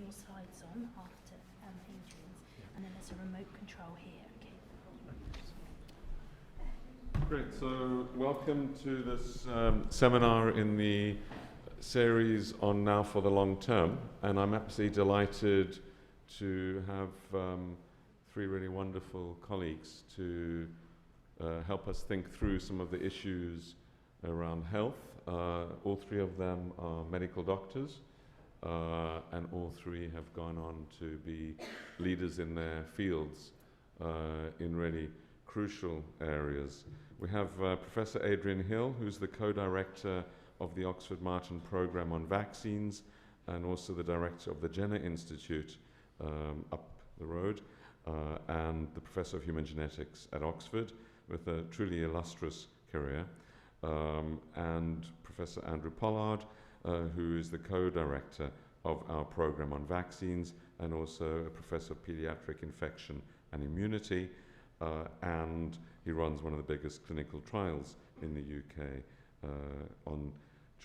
your slides on after Adrian's, and then there's a remote control here. Okay. Great. So welcome to this seminar in the series on Now for the Long Term, and I'm absolutely delighted to have three really wonderful colleagues to help us think through some of the issues around health. All three of them are medical doctors, and all three have gone on to be leaders in their fields in really crucial areas. We have Professor Adrian Hill, who's the co-director of the Oxford Martin Programme on Vaccines and also the director of the Jenner Institute up the road, and the Professor of Human Genetics at Oxford with a truly illustrious career, and Professor Andrew Pollard, who is the co-director of our program on vaccines and also a professor of Paediatric infection and immunity, and he runs one of the biggest clinical trials in the UK on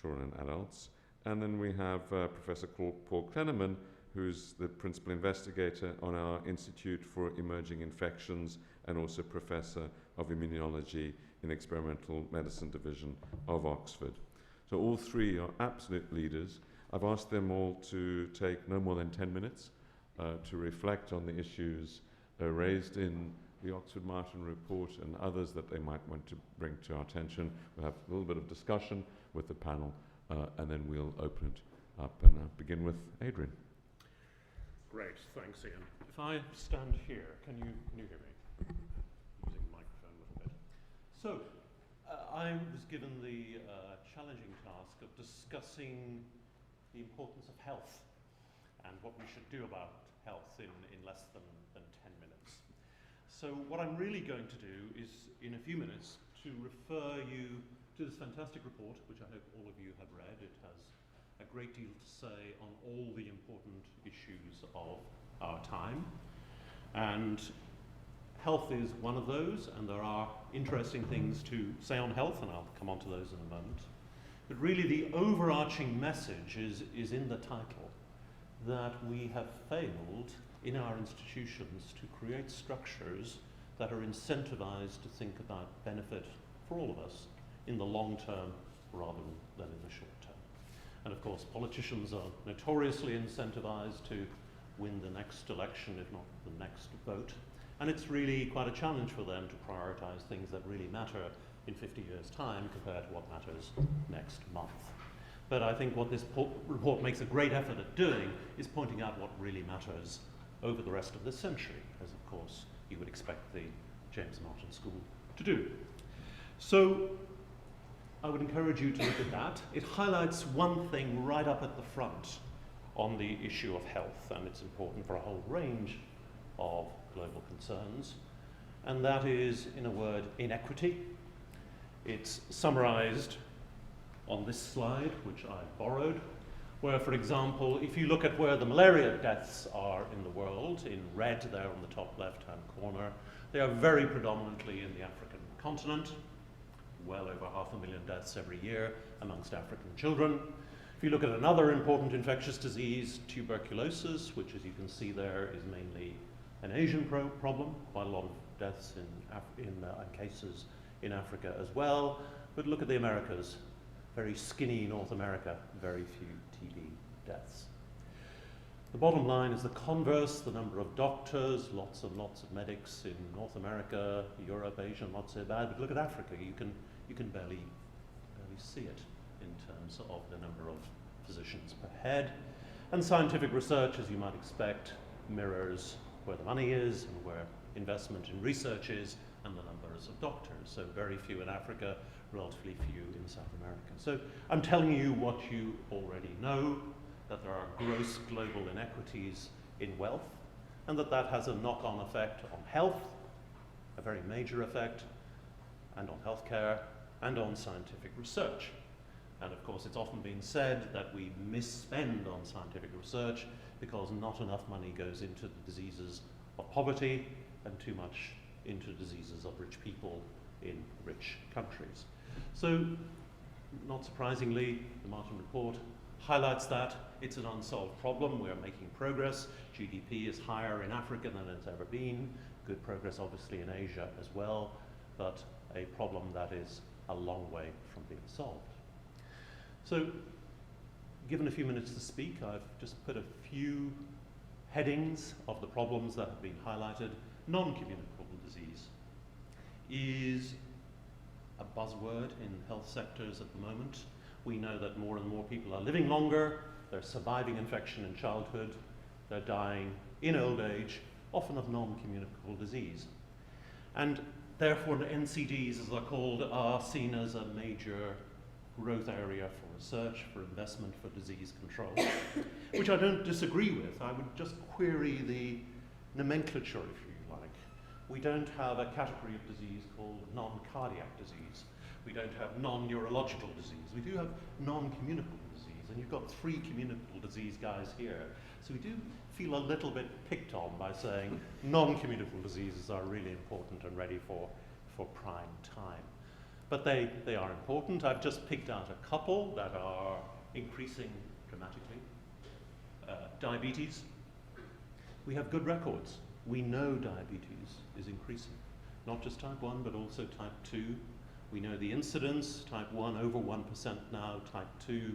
children and adults. And then we have Professor Paul Klenerman, who's the principal investigator on our Institute for Emerging Infections and also professor of Immunology in Experimental Medicine Division of Oxford. So all three are absolute leaders. I've asked them all to take no more than 10 minutes to reflect on the issues raised in the Oxford Martin report and others that they might want to bring to our attention. We'll have a little bit of discussion with the panel, and then we'll open it up and begin with Adrian. Great, thanks, Ian. If I stand here, can you hear me? Using the microphone a little bit. So, I was given the challenging task of discussing the importance of health and what we should do about health in less than 10 minutes. So what I'm really going to do is, in a few minutes, to refer you to this fantastic report, which I hope all of you have read. It has a great deal to say on all the important issues of our time. And health is one of those, and there are interesting things to say on health, and I'll come on to those in a moment. But really the overarching message is in the title, that we have failed in our institutions to create structures that are incentivized to think about benefit for all of us in the long term rather than in the short term. And of course, politicians are notoriously incentivized to win the next election, if not the next vote. And it's really quite a challenge for them to prioritize things that really matter in 50 years' time compared to what matters next month. But I think what this report makes a great effort at doing is pointing out what really matters over the rest of this century, as of course you would expect the James Martin School to do. So I would encourage you to look at that. It highlights one thing right up at the front on the issue of health, and it's important for a whole range of global concerns, and that is, in a word, inequity. It's summarized on this slide, which I borrowed, where, for example, if you look at where the malaria deaths are in the world, in red there on the top left-hand corner, they are very predominantly in the African continent, well over 500,000 deaths every year amongst African children. If you look at another important infectious disease, tuberculosis, which as you can see there is mainly an Asian problem, quite a lot of deaths in cases in Africa as well. But look at the Americas, very skinny North America, very few TB deaths. The bottom line is the converse, the number of doctors, lots and lots of medics in North America, Europe, Asia, not so bad. But look at Africa, you can barely see it in terms of the number of physicians per head. And scientific research, as you might expect, mirrors where the money is and where investment in research is and the numbers of doctors. So very few in Africa, relatively few in South America. So I'm telling you what you already know, that there are gross global inequities in wealth, and that has a knock-on effect on health, a very major effect, and on healthcare, and on scientific research. And of course, it's often been said that we misspend on scientific research because not enough money goes into the diseases of poverty and too much into diseases of rich people in rich countries. So, not surprisingly, the Martin Report highlights that it's an unsolved problem. We're making progress. GDP is higher in Africa than it's ever been. Good progress, obviously, in Asia as well, but a problem that is a long way from being solved. So, given a few minutes to speak, I've just put a few headings of the problems that have been highlighted. Non-communicable disease is a buzzword in health sectors at the moment. We know that more and more people are living longer, they're surviving infection in childhood, they're dying in old age, often of non-communicable disease. And therefore, the NCDs, as they're called, are seen as a major growth area for research, for investment, for disease control, which I don't disagree with. I would just query the nomenclature, if you like. We don't have a category of disease called non-cardiac disease. We don't have non-neurological disease. We do have non-communicable disease, and you've got 3 communicable disease guys here. So we do feel a little bit picked on by saying non-communicable diseases are really important and ready for prime time. But they are important. I've just picked out a couple that are increasing dramatically. Diabetes. We have good records. We know diabetes is increasing. Not just type 1, but also type 2. We know the incidence, type 1 over 1% now, type 2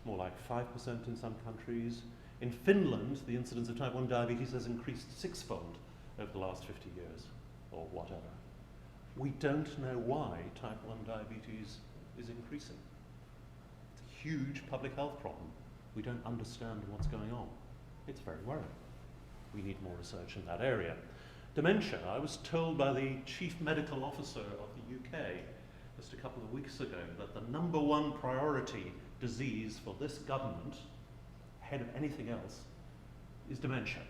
more like 5% in some countries. In Finland, the incidence of type 1 diabetes has increased 6-fold over the last 50 years, or whatever. We don't know why type 1 diabetes is increasing. It's a huge public health problem. We don't understand what's going on. It's very worrying. We need more research in that area. Dementia. I was told by the Chief Medical Officer of the UK just a couple of weeks ago that the #1 priority disease for this government, ahead of anything else, is dementia.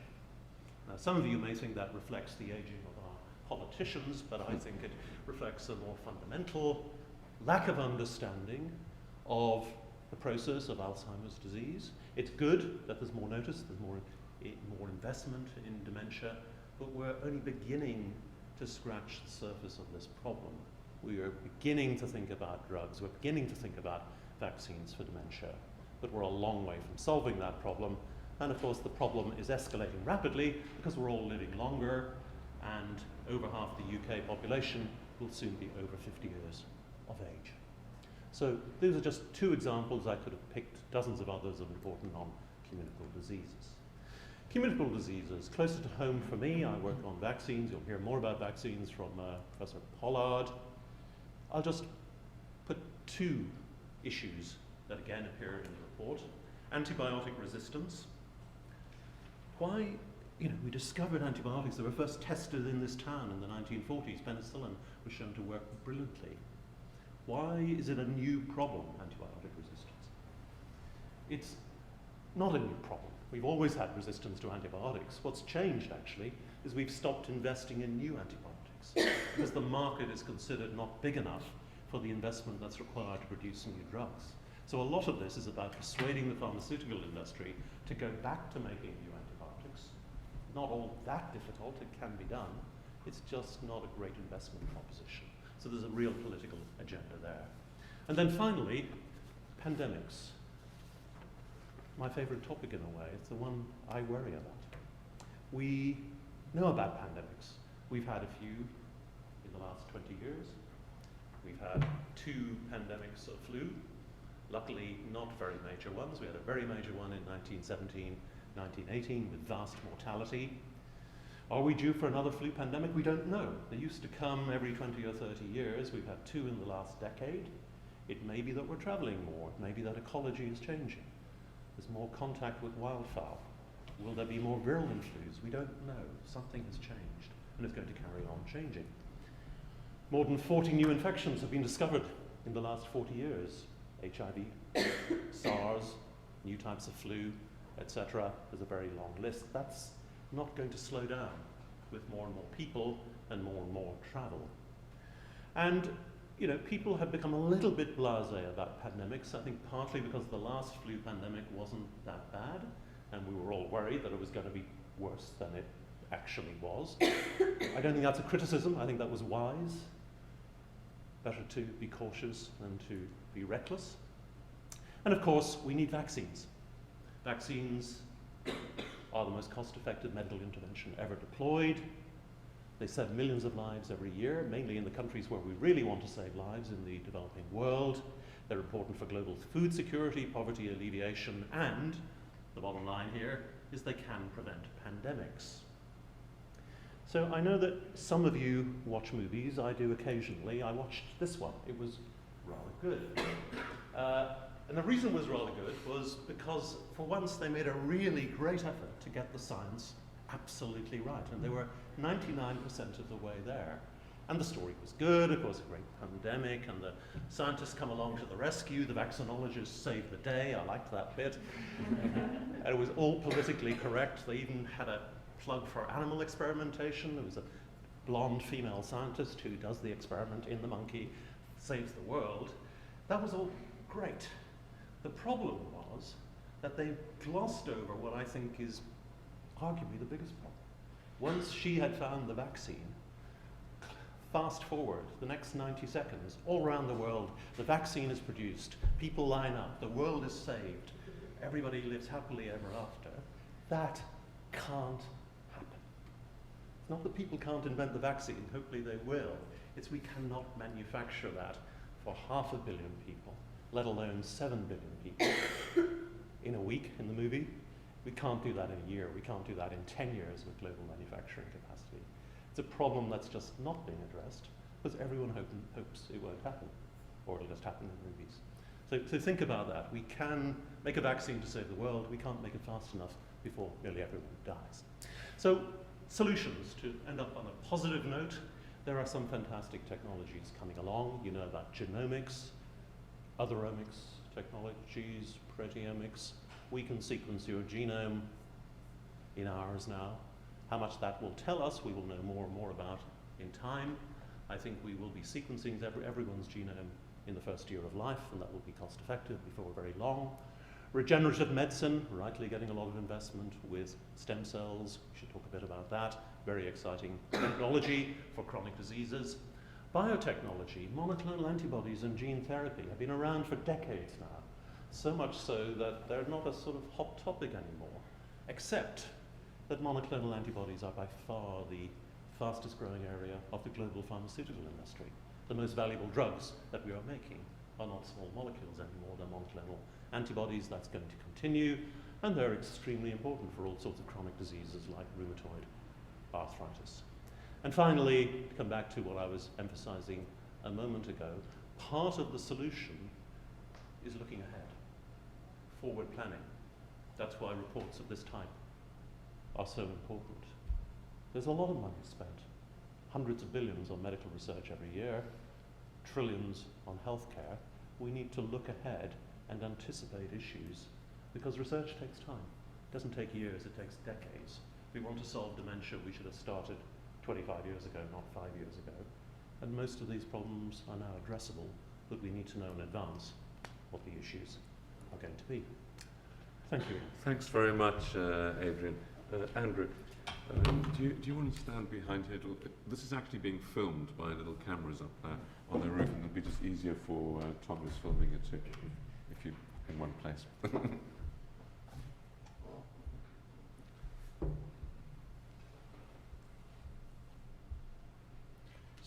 Now, some of you may think that reflects the aging of our politicians, but I think it reflects a more fundamental lack of understanding of the process of Alzheimer's disease. It's good that there's more notice, there's more investment in dementia, but we're only beginning to scratch the surface of this problem. We are beginning to think about drugs, we're beginning to think about vaccines for dementia, but we're a long way from solving that problem. And of course, the problem is escalating rapidly because we're all living longer, and over half the UK population will soon be over 50 years of age. So those are just 2 examples. I could have picked dozens of others of important non-communicable diseases. Communicable diseases, closer to home for me. I work on vaccines. You'll hear more about vaccines from Professor Pollard. I'll just put 2 issues that again appear in the report. Antibiotic resistance. Why, we discovered antibiotics. They were first tested in this town in the 1940s. Penicillin was shown to work brilliantly. Why is it a new problem, antibiotic resistance? It's not a new problem. We've always had resistance to antibiotics. What's changed, actually, is we've stopped investing in new antibiotics because the market is considered not big enough for the investment that's required to produce new drugs. So a lot of this is about persuading the pharmaceutical industry to go back to making new antibiotics. Not all that difficult, it can be done. It's just not a great investment proposition. So there's a real political agenda there. And then finally, pandemics. My favorite topic in a way. It's the one I worry about. We know about pandemics. We've had a few in the last 20 years. We've had 2 pandemics of flu. Luckily, not very major ones. We had a very major one in 1917, 1918 with vast mortality. Are we due for another flu pandemic? We don't know. They used to come every 20 or 30 years. We've had 2 in the last decade. It may be that we're traveling more. It may be that ecology is changing. There's more contact with wildfowl. Will there be more virulent flus? We don't know. Something has changed, and it's going to carry on changing. More than 40 new infections have been discovered in the last 40 years. HIV, SARS, new types of flu, etc. There's a very long list. That's not going to slow down with more and more people and more travel. And people have become a little bit blasé about pandemics, I think partly because the last flu pandemic wasn't that bad, and we were all worried that it was going to be worse than it actually was. I don't think that's a criticism. I think that was wise. Better to be cautious than to be reckless. And of course, we need vaccines. Vaccines are the most cost-effective medical intervention ever deployed. They save millions of lives every year, mainly in the countries where we really want to save lives, in the developing world. They're important for global food security, poverty alleviation, and the bottom line here is they can prevent pandemics. So I know that some of you watch movies. I do occasionally. I watched this one. It was rather good. And the reason it was rather good was because for once they made a really great effort to get the science absolutely right. And they were 99% of the way there. And the story was good, of course, a great pandemic, and the scientists come along to the rescue, the vaccinologists save the day. I liked that bit. And it was all politically correct. They even had a plug for animal experimentation. There was a blonde female scientist who does the experiment in the monkey, saves the world. That was all great. The problem was that they glossed over what I think is arguably the biggest problem. Once she had found the vaccine, fast forward the next 90 seconds, all around the world, the vaccine is produced, people line up, the world is saved, everybody lives happily ever after. That can't happen. It's not that people can't invent the vaccine, hopefully they will. It's we cannot manufacture that for 500 million people, let alone 7 billion people in a week in the movie. We can't do that in a year. We can't do that in 10 years with global manufacturing capacity. It's a problem that's just not being addressed because everyone hopes it won't happen, or it'll just happen in movies. So think about that. We can make a vaccine to save the world. We can't make it fast enough before nearly everyone dies. So solutions, to end up on a positive note, there are some fantastic technologies coming along. You know about genomics, otheromics technologies, proteomics. We can sequence your genome in hours now. How much that will tell us, we will know more and more about in time. I think we will be sequencing everyone's genome in the first year of life, and that will be cost effective before very long. Regenerative medicine, rightly getting a lot of investment with stem cells. We should talk a bit about that. Very exciting technology for chronic diseases. Biotechnology, monoclonal antibodies and gene therapy have been around for decades now. So much so that they're not a sort of hot topic anymore, except that monoclonal antibodies are by far the fastest growing area of the global pharmaceutical industry. The most valuable drugs that we are making are not small molecules anymore, they're monoclonal antibodies. That's going to continue, and they're extremely important for all sorts of chronic diseases like rheumatoid arthritis. And finally, to come back to what I was emphasizing a moment ago, part of the solution is looking ahead. Forward planning. That's why reports of this type are so important. There's a lot of money spent, hundreds of billions on medical research every year, trillions on healthcare. We need to look ahead and anticipate issues because research takes time. It doesn't take years, it takes decades. If we want to solve dementia, we should have started 25 years ago, not 5 years ago. And most of these problems are now addressable, but we need to know in advance what the issues are going to be. Thank you. Thanks very much, Adrian. Andrew, do you want to stand behind here? This is actually being filmed by little cameras up there on the roof, and it'll be just easier for Tom who's filming it too, if you're in one place.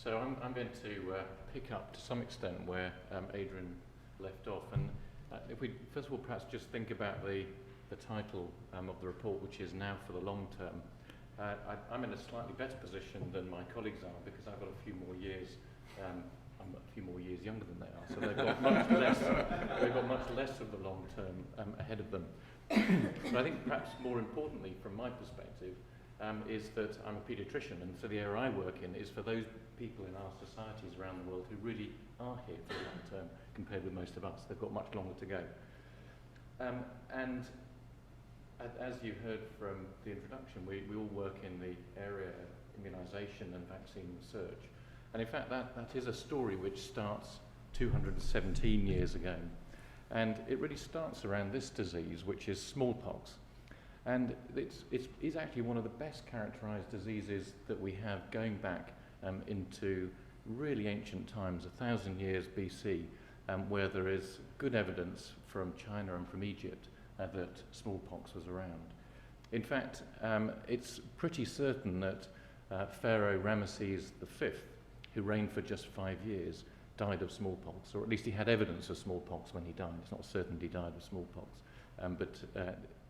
So I'm going to pick up to some extent where Adrian left off, and if we first of all perhaps just think about the title of the report, which is Now for the Long Term. I'm in a slightly better position than my colleagues are because I've got a few more years. I'm a few more years younger than they are, so they've got much less. They've got much less of the long term ahead of them. But I think perhaps more importantly, from my perspective, is that I'm a paediatrician, and so the area I work in is for those people in our societies around the world who really are here for the long term compared with most of us. They've got much longer to go. And as you heard from the introduction, we all work in the area of immunisation and vaccine research. And in fact, that is a story which starts 217 years ago. And it really starts around this disease, which is smallpox. And it's actually one of the best characterised diseases that we have going back into really ancient times, 1,000 years BC, where there is good evidence from China and from Egypt that smallpox was around. In fact, it's pretty certain that Pharaoh Ramesses V, who reigned for just 5 years, died of smallpox, or at least he had evidence of smallpox when he died. It's not certain he died of smallpox, but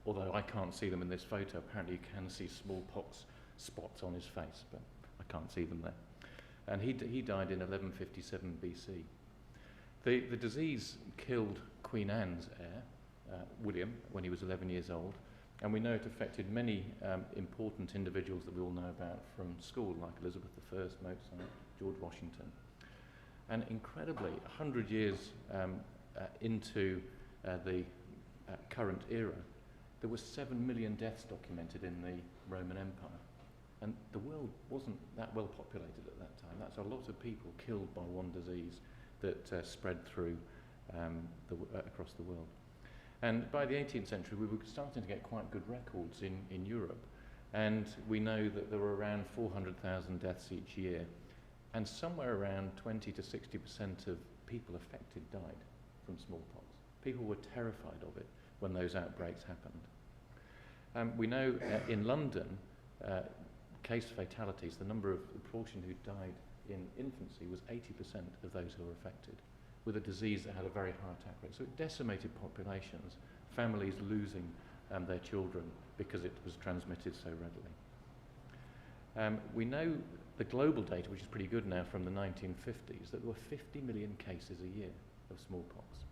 although I can't see them in this photo, apparently you can see smallpox spots on his face, but I can't see them there. And he died in 1157 BC. The disease killed Queen Anne's heir, William, when he was 11 years old, and we know it affected many important individuals that we all know about from school, like Elizabeth I, Mozart, George Washington. And incredibly, 100 years into the current era, there were 7 million deaths documented in the Roman Empire. And the world wasn't that well populated at that time. That's a lot of people killed by one disease that spread through across the world. And by the 18th century, we were starting to get quite good records in Europe. And we know that there were around 400,000 deaths each year. And somewhere around 20 to 60% of people affected died from smallpox. People were terrified of it when those outbreaks happened. We know in London, case fatalities, the proportion who died in infancy was 80% of those who were affected, with a disease that had a very high attack rate. So it decimated populations, families losing their children because it was transmitted so readily. We know the global data, which is pretty good now from the 1950s, that there were 50 million cases a year of smallpox.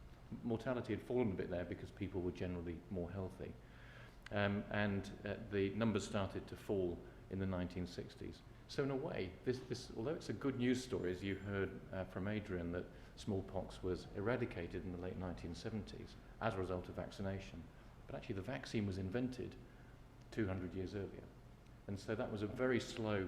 Mortality had fallen a bit there because people were generally more healthy. The numbers started to fall in the 1960s. So in a way, although it's a good news story, as you heard from Adrian, that smallpox was eradicated in the late 1970s as a result of vaccination, but actually the vaccine was invented 200 years earlier. And so that was a very slow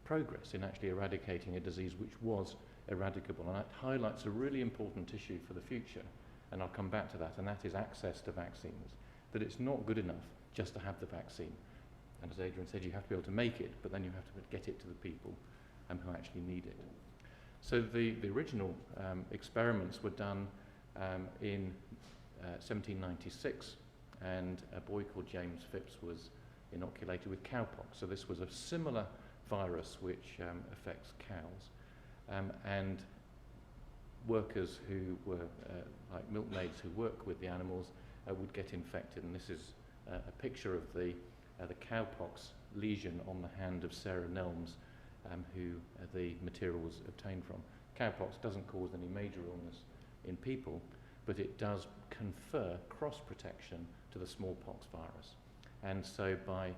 progress in actually eradicating a disease which was eradicable. And that highlights a really important issue for the future, and I'll come back to that, and that is access to vaccines. That it's not good enough just to have the vaccine. And as Adrian said, you have to be able to make it, but then you have to get it to the people who actually need it. So the original experiments were done in 1796, and a boy called James Phipps was inoculated with cowpox. So this was a similar virus which affects cows. And workers who were, like milkmaids who work with the animals, would get infected. And this is a picture of the cowpox lesion on the hand of Sarah Nelms, who the material was obtained from. Cowpox doesn't cause any major illness in people, but it does confer cross-protection to the smallpox virus. And so by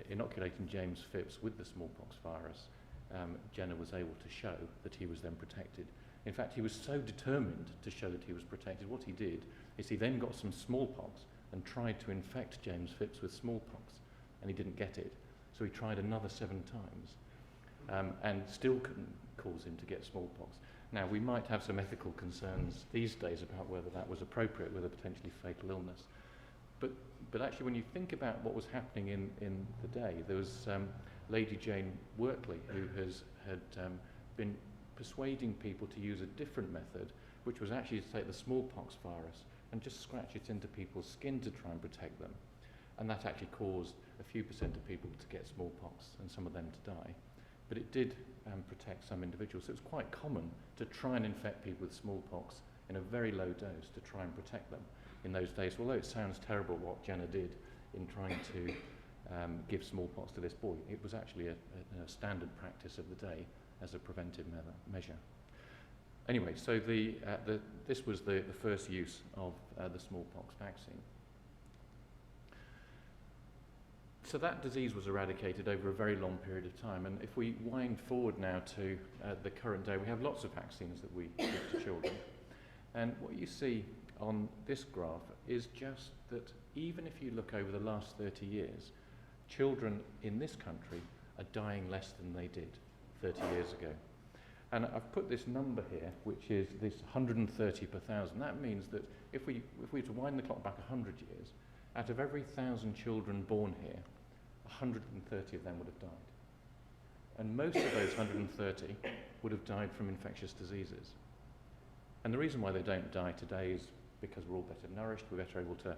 inoculating James Phipps with the smallpox virus, Jenner was able to show that he was then protected. In fact, he was so determined to show that he was protected, what he did is he then got some smallpox and tried to infect James Phipps with smallpox, and he didn't get it. So he tried another 7 times, and still couldn't cause him to get smallpox. Now, we might have some ethical concerns these days about whether that was appropriate with a potentially fatal illness. But actually, when you think about what was happening in the day, there was Lady Jane Wortley, who had been persuading people to use a different method, which was actually to take the smallpox virus and just scratch it into people's skin to try and protect them. And that actually caused a few percent of people to get smallpox and some of them to die. But it did protect some individuals. So it was quite common to try and infect people with smallpox in a very low dose to try and protect them in those days. Although it sounds terrible what Jenner did in trying to give smallpox to this boy, it was actually a standard practice of the day as a preventive measure. Anyway, so this was the first use of the smallpox vaccine. So that disease was eradicated over a very long period of time, and if we wind forward now to the current day, we have lots of vaccines that we give to children. And what you see on this graph is just that even if you look over the last 30 years, children in this country are dying less than they did 30 years ago. And I've put this number here, which is this 130 per thousand. That means that if we were to wind the clock back 100 years, out of every 1,000 children born here, 130 of them would have died. And most of those 130 would have died from infectious diseases. And the reason why they don't die today is because we're all better nourished, we're better able to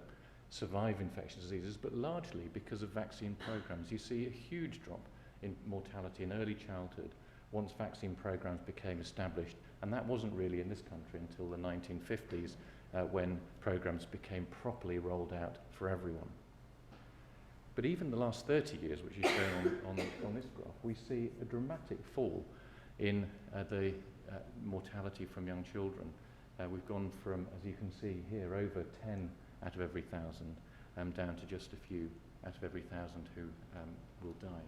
survive infectious diseases, but largely because of vaccine programs. You see a huge drop in mortality in early childhood once vaccine programs became established, and that wasn't really in this country until the 1950s when programs became properly rolled out for everyone. But even the last 30 years, which is shown on this graph, we see a dramatic fall in the mortality from young children. We've gone from, as you can see here, over 10 out of every 1,000 down to just a few out of every 1,000 who will die.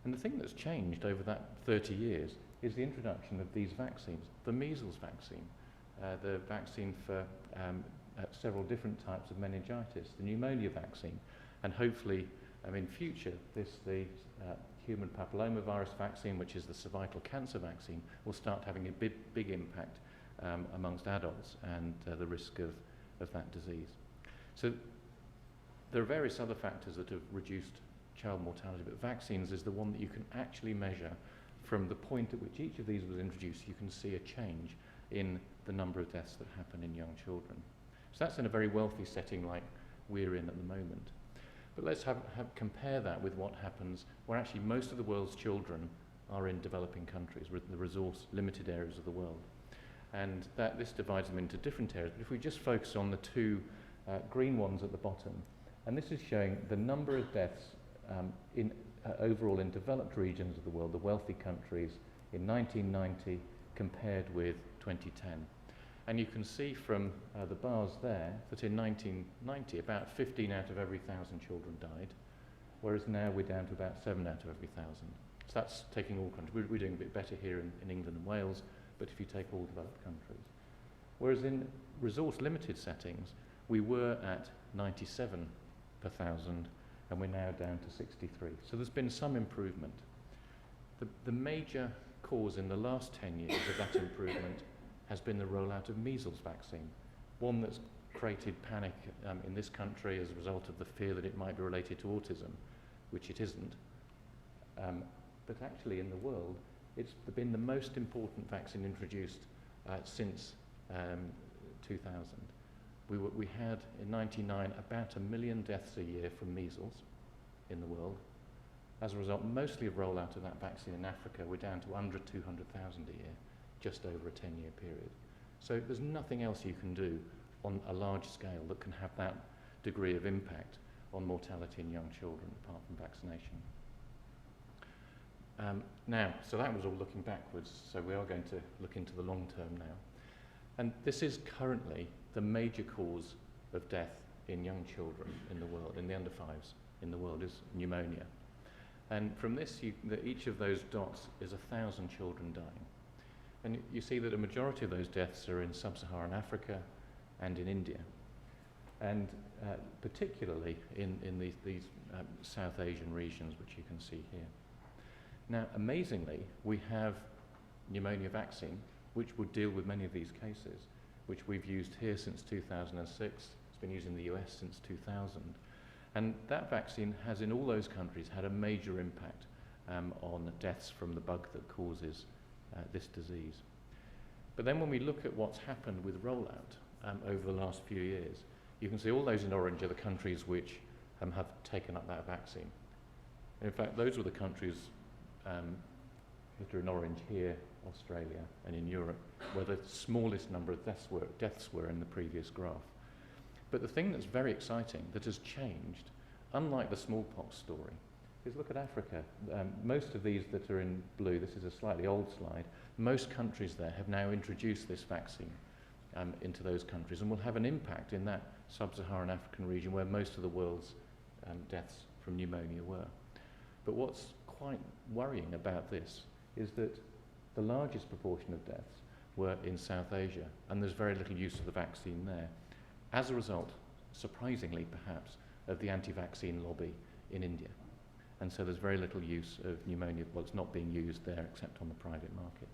And the thing that's changed over that 30 years is the introduction of these vaccines. The measles vaccine, the vaccine for several different types of meningitis, the pneumonia vaccine, and hopefully in future the human papillomavirus vaccine, which is the cervical cancer vaccine, will start having a big impact amongst adults and the risk of that disease. So there are various other factors that have reduced child mortality, but vaccines is the one that you can actually measure from the point at which each of these was introduced. You can see a change in the number of deaths that happen in young children. So that's in a very wealthy setting like we're in at the moment. But let's compare that with what happens where actually most of the world's children are in developing countries, the resource-limited areas of the world. And this divides them into different areas. But if we just focus on the two green ones at the bottom, and this is showing the number of deaths overall in developed regions of the world, the wealthy countries, in 1990 compared with 2010. And you can see from the bars there that in 1990 about 15 out of every 1,000 children died, whereas now we're down to about 7 out of every 1,000. So that's taking all countries. We're doing a bit better here in England and Wales, but if you take all developed countries. Whereas in resource-limited settings, we were at 97 per 1,000, and we're now down to 63. So there's been some improvement. The major cause in the last 10 years of that improvement has been the rollout of measles vaccine, one that's created panic in this country as a result of the fear that it might be related to autism, which it isn't. But actually in the world, it's been the most important vaccine introduced since 2000. We had in 1999 about 1 million deaths a year from measles in the world. As a result, mostly of rollout of that vaccine in Africa, we're down to under 200,000 a year, just over a 10-year period. So there's nothing else you can do on a large scale that can have that degree of impact on mortality in young children apart from vaccination. Now, so that was all looking backwards, so we are going to look into the long term now. And this is currently the major cause of death in young children in the world, in the under fives in the world, is pneumonia. And from this, each of those dots is 1,000 children dying. And you see that a majority of those deaths are in sub-Saharan Africa and in India, and particularly in these South Asian regions, which you can see here. Now, amazingly, we have pneumonia vaccine, which would deal with many of these cases, which we've used here since 2006. It's been used in the US since 2000. And that vaccine has, in all those countries, had a major impact on deaths from the bug that causes this disease. But then when we look at what's happened with rollout over the last few years, you can see all those in orange are the countries which have taken up that vaccine. In fact, those were the countries that are in orange here, Australia, and in Europe, where the smallest number of deaths were in the previous graph. But the thing that's very exciting, that has changed, unlike the smallpox story, is look at Africa. Most of these that are in blue, this is a slightly old slide, most countries there have now introduced this vaccine into those countries and will have an impact in that sub-Saharan African region where most of the world's deaths from pneumonia were. But what's quite worrying about this is that the largest proportion of deaths were in South Asia, and there's very little use of the vaccine there. As a result, surprisingly perhaps, of the anti-vaccine lobby in India. And so there's very little use of pneumonia, well, it's not being used there except on the private market.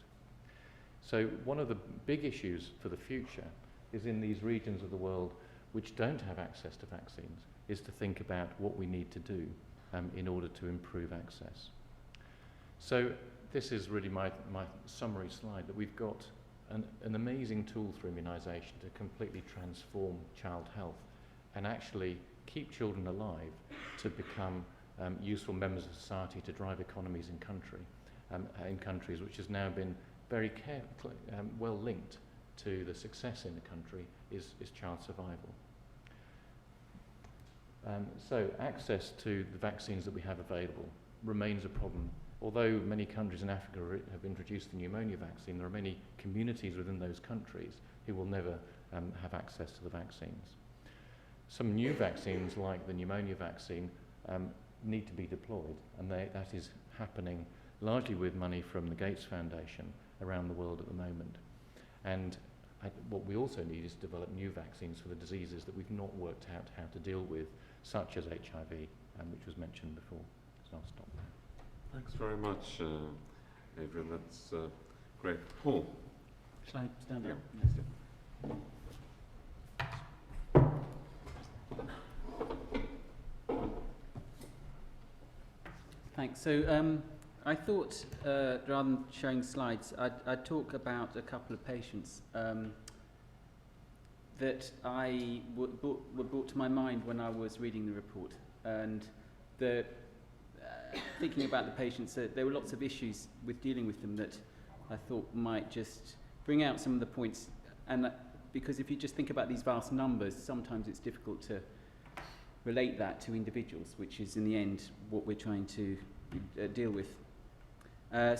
So one of the big issues for the future is in these regions of the world which don't have access to vaccines, is to think about what we need to do in order to improve access. So this is really my summary slide, that we've got an amazing tool for immunisation to completely transform child health and actually keep children alive to become useful members of society to drive economies in countries which has now been very well linked to the success in the country is child survival. So access to the vaccines that we have available remains a problem. Although many countries in Africa have introduced the pneumonia vaccine, there are many communities within those countries who will never have access to the vaccines. Some new vaccines, like the pneumonia vaccine, need to be deployed, and that is happening largely with money from the Gates Foundation around the world at the moment. And what we also need is to develop new vaccines for the diseases that we've not worked out how to deal with, such as HIV, which was mentioned before. So I'll stop there. Thanks very much, Adrian. That's great. Paul? Shall I stand up? Yeah. Thanks. So I thought, rather than showing slides, I'd talk about a couple of patients that were brought to my mind when I was reading the report. And thinking about the patients, there were lots of issues with dealing with them that I thought might just bring out some of the points. And because if you just think about these vast numbers, sometimes it's difficult to relate that to individuals, which is in the end what we're trying to deal with.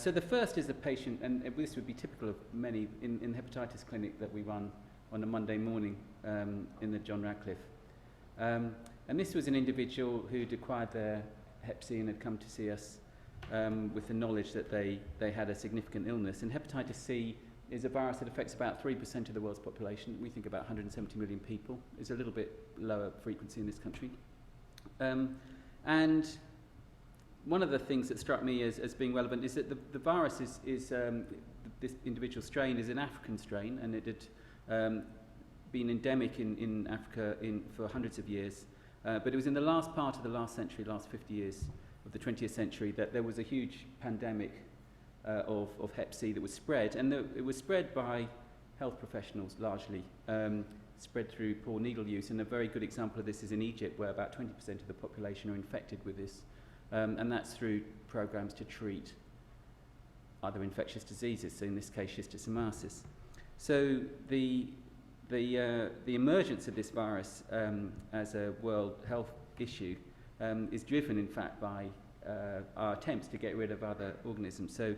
So the first is a patient, and this would be typical of many in the hepatitis clinic that we run on a Monday morning in the John Radcliffe. And this was an individual who'd acquired their Hep C and had come to see us with the knowledge that they had a significant illness. And hepatitis C is a virus that affects about 3% of the world's population. We think about 170 million people. It's a little bit lower frequency in this country. And one of the things that struck me as being relevant is that the virus is this individual strain is an African strain, and it had been endemic in Africa for hundreds of years. But it was in the last part of the last century, last 50 years of the 20th century, that there was a huge pandemic of Hep C that was spread, and it was spread by health professionals largely, spread through poor needle use. And a very good example of this is in Egypt, where about 20% of the population are infected with this, and that's through programs to treat other infectious diseases, so in this case schistosomiasis. So the emergence of this virus as a world health issue is driven, in fact, by our attempts to get rid of other organisms. So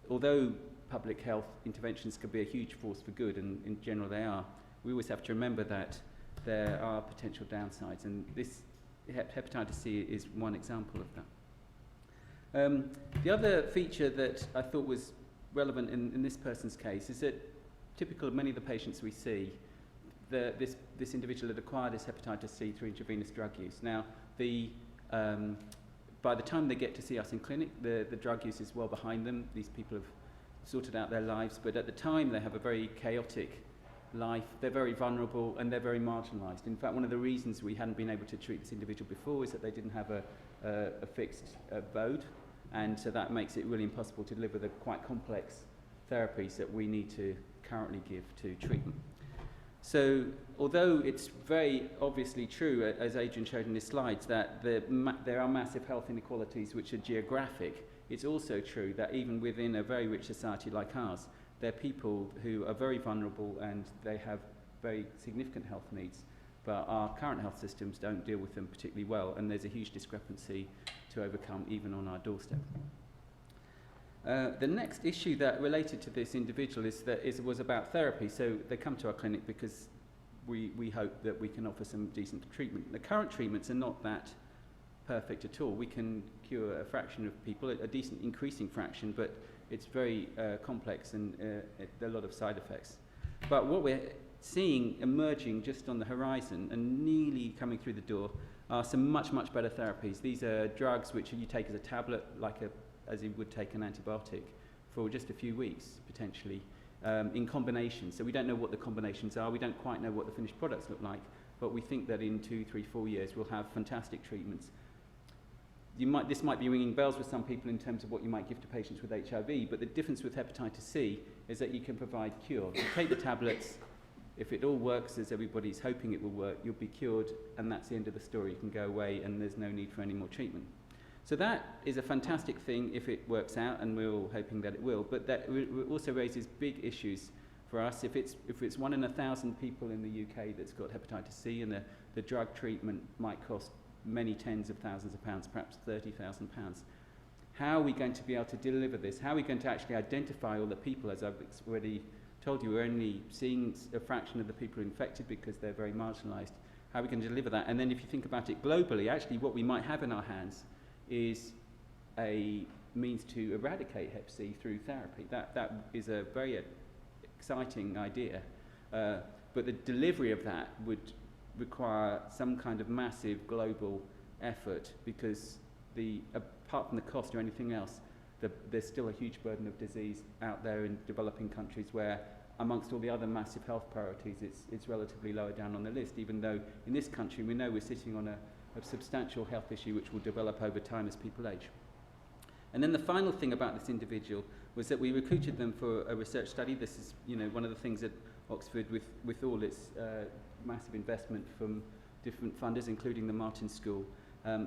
although public health interventions can be a huge force for good, and in general they are, we always have to remember that there are potential downsides, and this hepatitis C is one example of that. The other feature that I thought was relevant in this person's case is that, typical of many of the patients we see, this individual had acquired his hepatitis C through intravenous drug use. Now, by the time they get to see us in clinic, the drug use is well behind them. These people have sorted out their lives, but at the time they have a very chaotic life. They're very vulnerable and they're very marginalised. In fact, one of the reasons we hadn't been able to treat this individual before is that they didn't have a fixed abode, and so that makes it really impossible to deliver the quite complex therapies that we need to currently give to treatment. So although it's very obviously true, as Adrian showed in his slides, that there are massive health inequalities which are geographic, it's also true that even within a very rich society like ours, there are people who are very vulnerable and they have very significant health needs, but our current health systems don't deal with them particularly well, and there's a huge discrepancy to overcome even on our doorstep. The next issue that related to this individual was about therapy. So they come to our clinic because we hope that we can offer some decent treatment. The current treatments are not that perfect at all. We can cure a fraction of people, a decent increasing fraction, but it's very complex and there are a lot of side effects. But what we're seeing emerging just on the horizon and nearly coming through the door are some much, much better therapies. These are drugs which you take as a tablet, as you would take an antibiotic, for just a few weeks, potentially, in combination. So we don't know what the combinations are, we don't quite know what the finished products look like, but we think that in 2, 3, 4 years we'll have fantastic treatments. this might be ringing bells with some people in terms of what you might give to patients with HIV, but the difference with hepatitis C is that you can provide cure. You take the tablets, if it all works as everybody's hoping it will work, you'll be cured, and that's the end of the story. You can go away, and there's no need for any more treatment. So that is a fantastic thing if it works out, and we're all hoping that it will, but that also raises big issues for us. If it's 1 in 1,000 people in the UK that's got hepatitis C, and the drug treatment might cost many tens of thousands of pounds, perhaps £30,000. How are we going to be able to deliver this? How are we going to actually identify all the people? As I've already told you, we're only seeing a fraction of the people infected because they're very marginalised. How are we going to deliver that? And then if you think about it globally, actually what we might have in our hands is a means to eradicate hep C through therapy. That is a very exciting idea. But the delivery of that would require some kind of massive global effort, because apart from the cost or anything else, there's still a huge burden of disease out there in developing countries where, amongst all the other massive health priorities, it's relatively lower down on the list, even though in this country we know we're sitting on a substantial health issue which will develop over time as people age. And then the final thing about this individual was that we recruited them for a research study. This is, one of the things that Oxford, with all its massive investment from different funders, including the Martin School,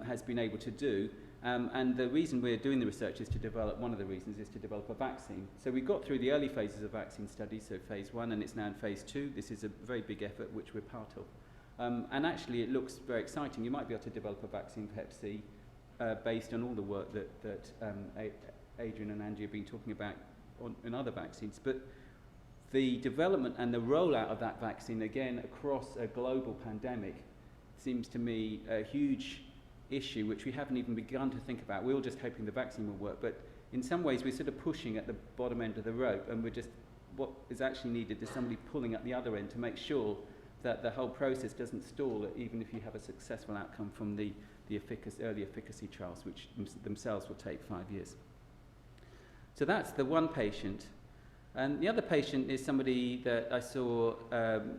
has been able to do. And the reason we're doing the research is to develop, one of the reasons is to develop a vaccine. So we got through the early phases of vaccine studies, so phase 1, and it's now in phase 2. This is a very big effort which we're part of. And actually it looks very exciting. You might be able to develop a vaccine for hep C based on all the work that Adrian and Angie have been talking about in other vaccines. But the development and the rollout of that vaccine, again, across a global pandemic, seems to me a huge issue which we haven't even begun to think about. We're all just hoping the vaccine will work, but in some ways we're sort of pushing at the bottom end of the rope, and what is actually needed is somebody pulling at the other end to make sure that the whole process doesn't stall, even if you have a successful outcome from the early efficacy trials, which themselves will take 5 years. So that's the one patient. And the other patient is somebody that I saw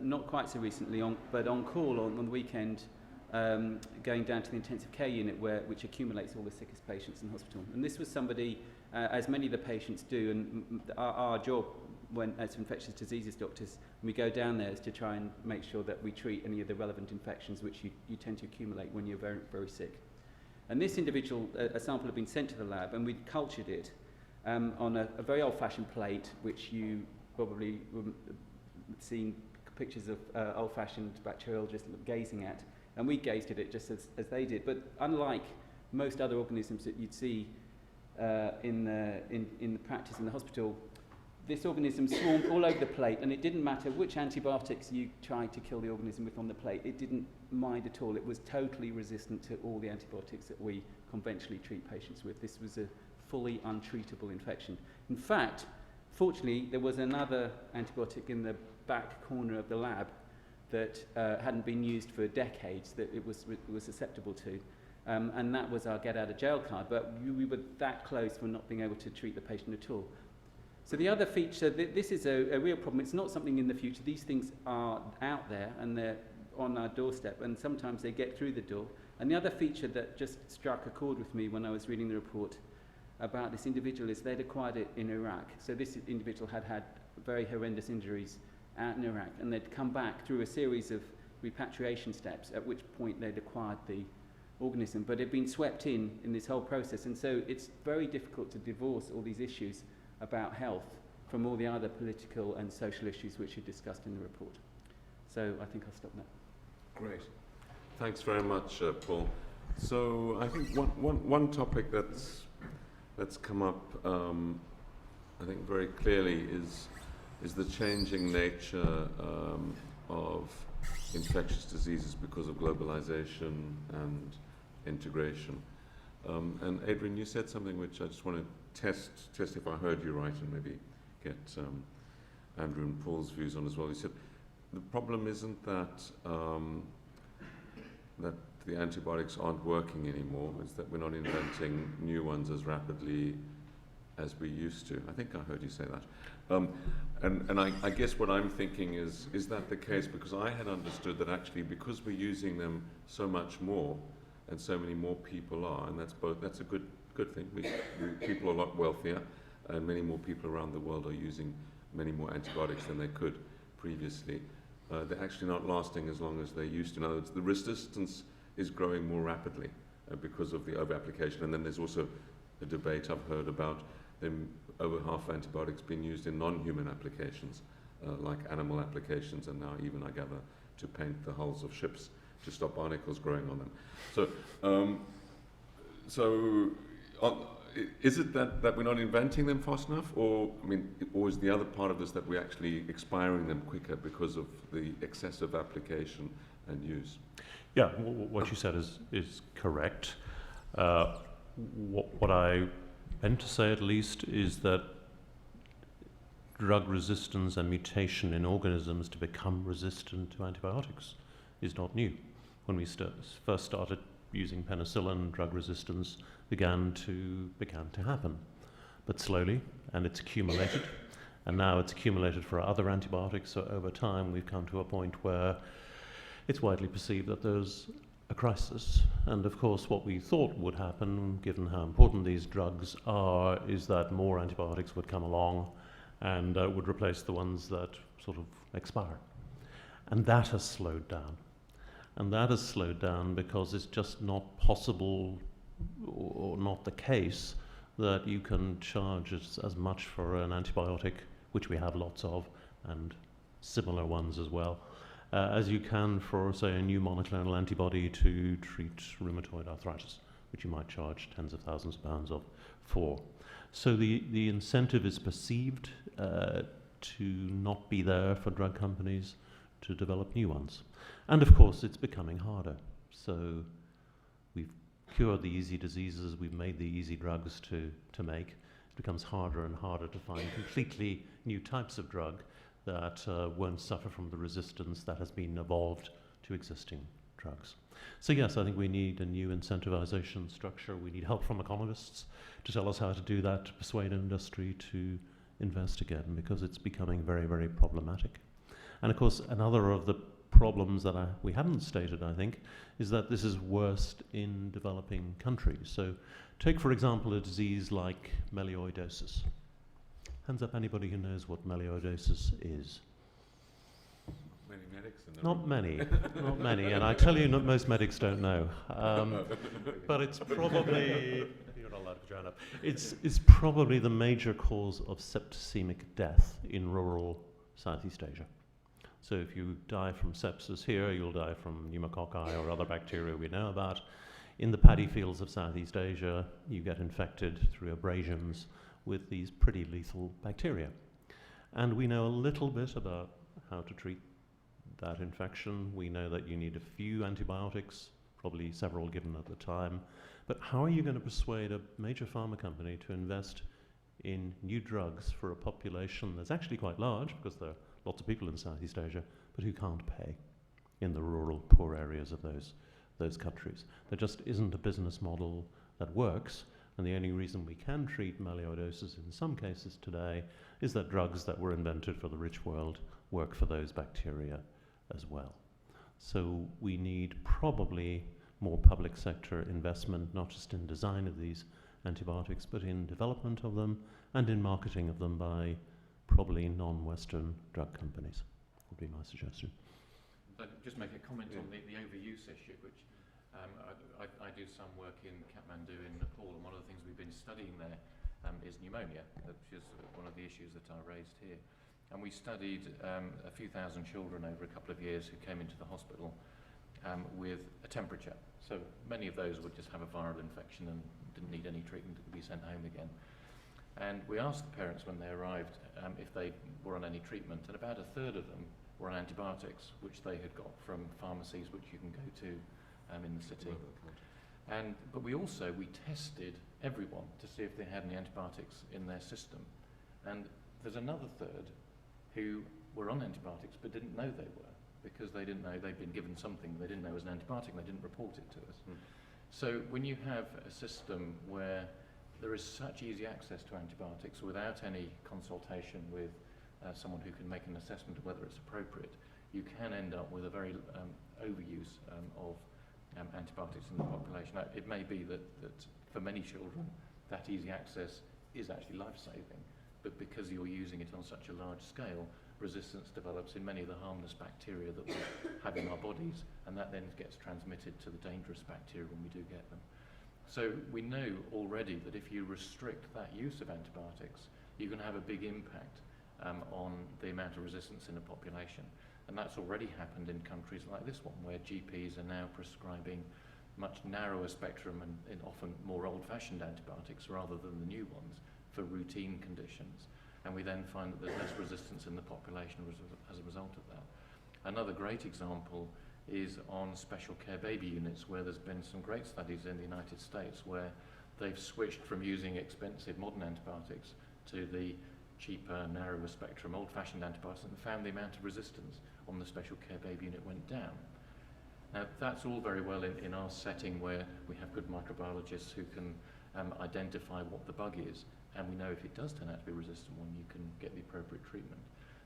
not quite so recently, but on call on the weekend, going down to the intensive care unit which accumulates all the sickest patients in hospital. And this was somebody, as many of the patients do, and our job as infectious diseases doctors, when we go down there, is to try and make sure that we treat any of the relevant infections which you tend to accumulate when you're very, very sick. And this individual, a sample had been sent to the lab, and we'd cultured it on a very old-fashioned plate, which you probably seen pictures of old-fashioned bacteriologists gazing at, and we gazed at it just as they did. But unlike most other organisms that you'd see in the practice in the hospital, this organism swarmed all over the plate, and it didn't matter which antibiotics you tried to kill the organism with on the plate. It didn't mind at all. It was totally resistant to all the antibiotics that we conventionally treat patients with. This was a fully untreatable infection. In fact, fortunately, there was another antibiotic in the back corner of the lab that hadn't been used for decades that it was susceptible to. And that was our get out of jail card, but we were that close for not being able to treat the patient at all. So the other feature, this is a real problem. It's not something in the future. These things are out there and they're on our doorstep, and sometimes they get through the door. And the other feature that just struck a chord with me when I was reading the report about this individual is they'd acquired it in Iraq. So this individual had very horrendous injuries out in Iraq, and they'd come back through a series of repatriation steps, at which point they'd acquired the organism, but it'd been swept in this whole process. And so it's very difficult to divorce all these issues about health from all the other political and social issues which are discussed in the report. So I think I'll stop there. Great. Thanks very much, Paul. So I think one topic that's come up, I think very clearly is the changing nature of infectious diseases because of globalization and integration. And Adrian, you said something which I just want to test if I heard you right, and maybe get Andrew and Paul's views on as well. You said the problem isn't that that the antibiotics aren't working anymore, it's that we're not inventing new ones as rapidly as we used to. I think I heard you say that. And I guess what I'm thinking is that the case? Because I had understood that actually because we're using them so much more, and so many more people are, and that's a good thing. People are a lot wealthier, and many more people around the world are using many more antibiotics than they could previously. They're actually not lasting as long as they used to. In other words, the resistance is growing more rapidly because of the over-application. And then there's also a debate I've heard about them, over half antibiotics being used in non-human applications, like animal applications, and now even, I gather, to paint the hulls of ships to stop barnacles growing on them. Is it that we're not inventing them fast enough, or is the other part of this that we're actually expiring them quicker because of the excessive application and use? Yeah, what you said is correct. What I meant to say, at least, is that drug resistance and mutation in organisms to become resistant to antibiotics is not new. When we first started using penicillin, drug resistance began to happen, but slowly, and it's accumulated, and now it's accumulated for other antibiotics. So over time, we've come to a point where it's widely perceived that there's a crisis. And of course, what we thought would happen, given how important these drugs are, is that more antibiotics would come along and would replace the ones that sort of expire. And that has slowed down. And that has slowed down because it's just not possible, or not the case, that you can charge as much for an antibiotic, which we have lots of, and similar ones as well, as you can for, say, a new monoclonal antibody to treat rheumatoid arthritis, which you might charge tens of thousands of pounds for. So the incentive is perceived to not be there for drug companies to develop new ones. And of course, it's becoming harder. So we've cured the easy diseases, we've made the easy drugs to make. It becomes harder and harder to find completely new types of drug that won't suffer from the resistance that has been evolved to existing drugs. So yes, I think we need a new incentivization structure. We need help from economists to tell us how to do that, to persuade industry to invest again, because it's becoming very, very problematic. And of course, another of the problems that we haven't stated, I think, is that this is worst in developing countries. So take, for example, a disease like melioidosis. Hands up anybody who knows what melioidosis is. Many medics? Not many, not many. And I tell you, most medics don't know. But it's probably, you're not allowed to join up. It's probably the major cause of septicemic death in rural Southeast Asia. So if you die from sepsis here, you'll die from pneumococci or other bacteria we know about. In the paddy fields of Southeast Asia, you get infected through abrasions with these pretty lethal bacteria. And we know a little bit about how to treat that infection. We know that you need a few antibiotics, probably several given at the time. But how are you going to persuade a major pharma company to invest in new drugs for a population that's actually quite large, because there are lots of people in Southeast Asia, but who can't pay in the rural, poor areas of those countries? There just isn't a business model that works, and the only reason we can treat melioidosis in some cases today is that drugs that were invented for the rich world work for those bacteria as well. So we need probably more public sector investment, not just in design of these antibiotics, but in development of them and in marketing of them by probably non-Western drug companies, would be my suggestion. I'd just make a comment on the overuse issue, which I do some work in Kathmandu in Nepal, and one of the things we've been studying there is pneumonia, which is one of the issues that I raised here. And we studied a few thousand children over a couple of years who came into the hospital with a temperature. So many of those would just have a viral infection and didn't need any treatment, could be sent home again. And we asked the parents when they arrived if they were on any treatment, and about a third of them were on antibiotics, which they had got from pharmacies which you can go to in the city. But we tested everyone to see if they had any antibiotics in their system. And there's another third who were on antibiotics but didn't know they were, because they didn't know they'd been given something they didn't know was an antibiotic, and they didn't report it to us. So when you have a system where there is such easy access to antibiotics without any consultation with someone who can make an assessment of whether it's appropriate, you can end up with a very overuse of antibiotics in the population. Now, it may be that for many children that easy access is actually life-saving, but because you're using it on such a large scale, resistance develops in many of the harmless bacteria that we have in our bodies, and that then gets transmitted to the dangerous bacteria when we do get them. So we know already that if you restrict that use of antibiotics, you can have a big impact on the amount of resistance in the population. And that's already happened in countries like this one, where GPs are now prescribing much narrower spectrum and often more old-fashioned antibiotics rather than the new ones for routine conditions. And we then find that there's less resistance in the population as a result of that. Another great example is on special care baby units, where there's been some great studies in the United States where they've switched from using expensive modern antibiotics to the cheaper, narrower spectrum, old-fashioned antibiotics, and found the amount of resistance on the special care baby unit went down. Now, that's all very well in our setting where we have good microbiologists who can identify what the bug is, and we know if it does turn out to be a resistant one, you can get the appropriate treatment.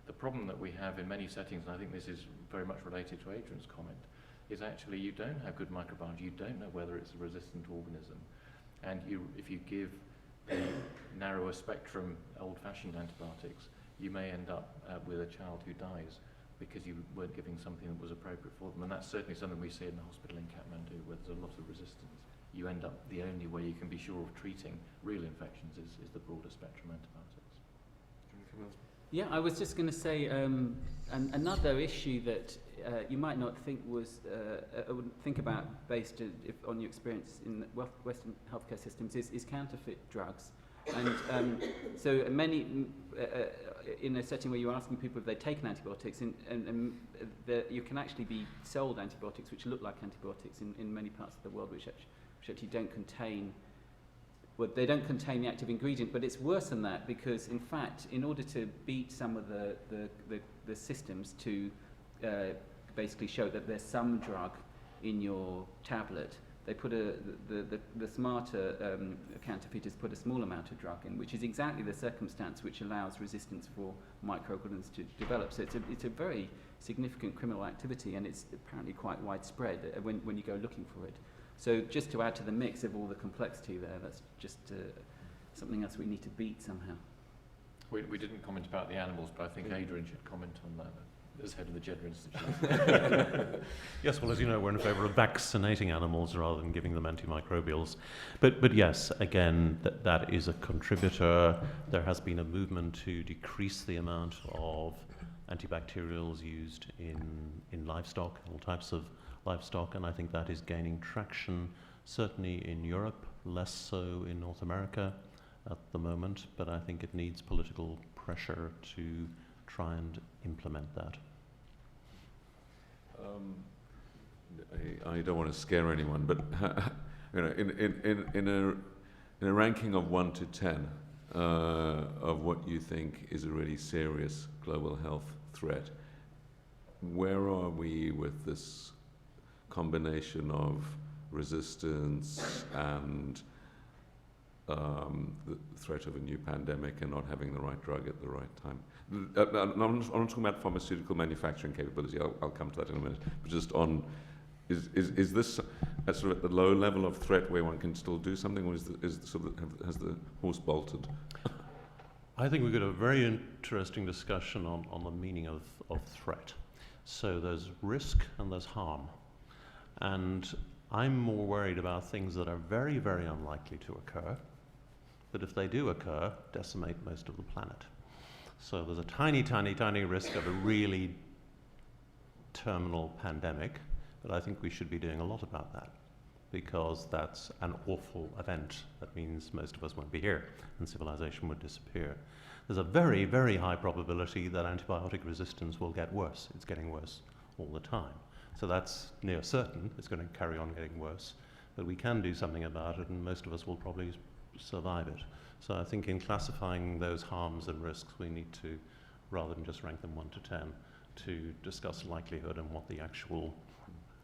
The problem that we have in many settings, and I think this is very much related to Adrian's comment, is actually you don't have good microbiology, you don't know whether it's a resistant organism, and if you give the narrower spectrum old-fashioned antibiotics, you may end up with a child who dies because you weren't giving something that was appropriate for them. And that's certainly something we see in the hospital in Kathmandu, where there's a lot of resistance. You end up, the only way you can be sure of treating real infections is the broader spectrum antibiotics. Yeah, I was just going to say another issue that you might not think wouldn't think about based on your experience in Western healthcare systems is counterfeit drugs. And so many, in a setting where you're asking people if they've taken antibiotics, and you can actually be sold antibiotics which look like antibiotics in many parts of the world which actually don't contain, well, they don't contain the active ingredient, but it's worse than that, because in fact, in order to beat some of the systems to basically show that there's some drug in your tablet, they put the smarter counterfeiters put a small amount of drug in, which is exactly the circumstance which allows resistance for microorganisms to develop. So it's a very significant criminal activity, and it's apparently quite widespread when you go looking for it. So just to add to the mix of all the complexity there, that's just something else we need to beat somehow. We didn't comment about the animals, but I think Adrian should comment on that as head of the Gender Institute. Yes, well, as you know, we're in favour of vaccinating animals rather than giving them antimicrobials. But yes, again, that is a contributor. There has been a movement to decrease the amount of antibacterials used in livestock, all types of livestock, and I think that is gaining traction, certainly in Europe, less so in North America at the moment, but I think it needs political pressure to try and implement that. I don't want to scare anyone, but you know, in a ranking of 1 to 10 of what you think is a really serious global health threat, where are we with this combination of resistance and the threat of a new pandemic and not having the right drug at the right time? I'm not talking about pharmaceutical manufacturing capability. I'll come to that in a minute. But just on, is this at sort of at the low level of threat where one can still do something, or has the horse bolted? I think we've got a very interesting discussion on the meaning of threat. So there's risk and there's harm. And I'm more worried about things that are very, very unlikely to occur, but if they do occur, decimate most of the planet. So there's a tiny, tiny, tiny risk of a really terminal pandemic, but I think we should be doing a lot about that, because that's an awful event. That means most of us won't be here and civilization would disappear. There's a very, very high probability that antibiotic resistance will get worse. It's getting worse all the time. So that's near certain. It's going to carry on getting worse. But we can do something about it, and most of us will probably survive it. So I think in classifying those harms and risks, we need to, rather than just rank them 1 to 10, to discuss likelihood and what the actual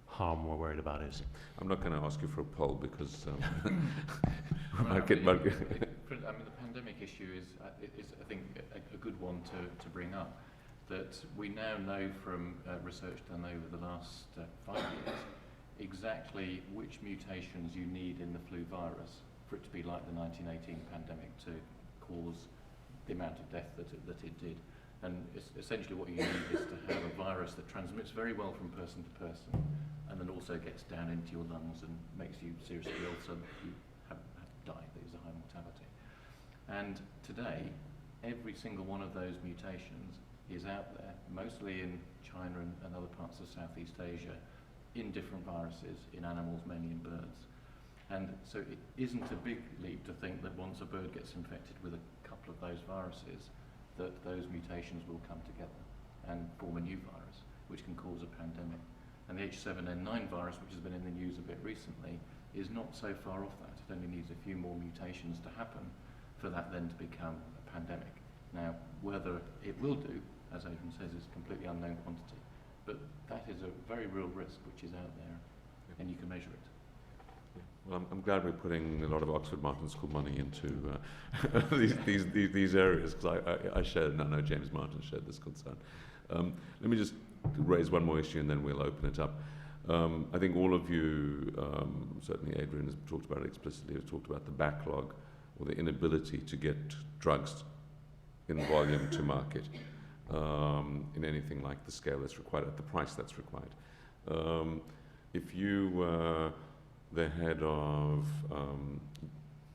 harm we're worried about is. I'm not going to ask you for a poll because the pandemic issue is I think, a good one to bring up. That we now know from research done over the last 5 years exactly which mutations you need in the flu virus for it to be like the 1918 pandemic to cause the amount of death that it did. And essentially what you need is to have a virus that transmits very well from person to person and then also gets down into your lungs and makes you seriously ill so that you have died. There's a high mortality. And today, every single one of those mutations is out there, mostly in China and other parts of Southeast Asia, in different viruses, in animals, mainly in birds. And so it isn't a big leap to think that once a bird gets infected with a couple of those viruses, that those mutations will come together and form a new virus, which can cause a pandemic. And the H7N9 virus, which has been in the news a bit recently, is not so far off that. It only needs a few more mutations to happen for that then to become a pandemic. Now, whether it will do, as Adrian says, is a completely unknown quantity. But that is a very real risk which is out there, and you can measure it. Well, I'm glad we're putting a lot of Oxford Martin School money into these areas, because I shared, and I know James Martin shared this concern. Let me just raise one more issue and then we'll open it up. I think all of you, certainly Adrian has talked about it explicitly, has talked about the backlog or the inability to get drugs in volume to market in anything like the scale that's required, at the price that's required. If you were the head of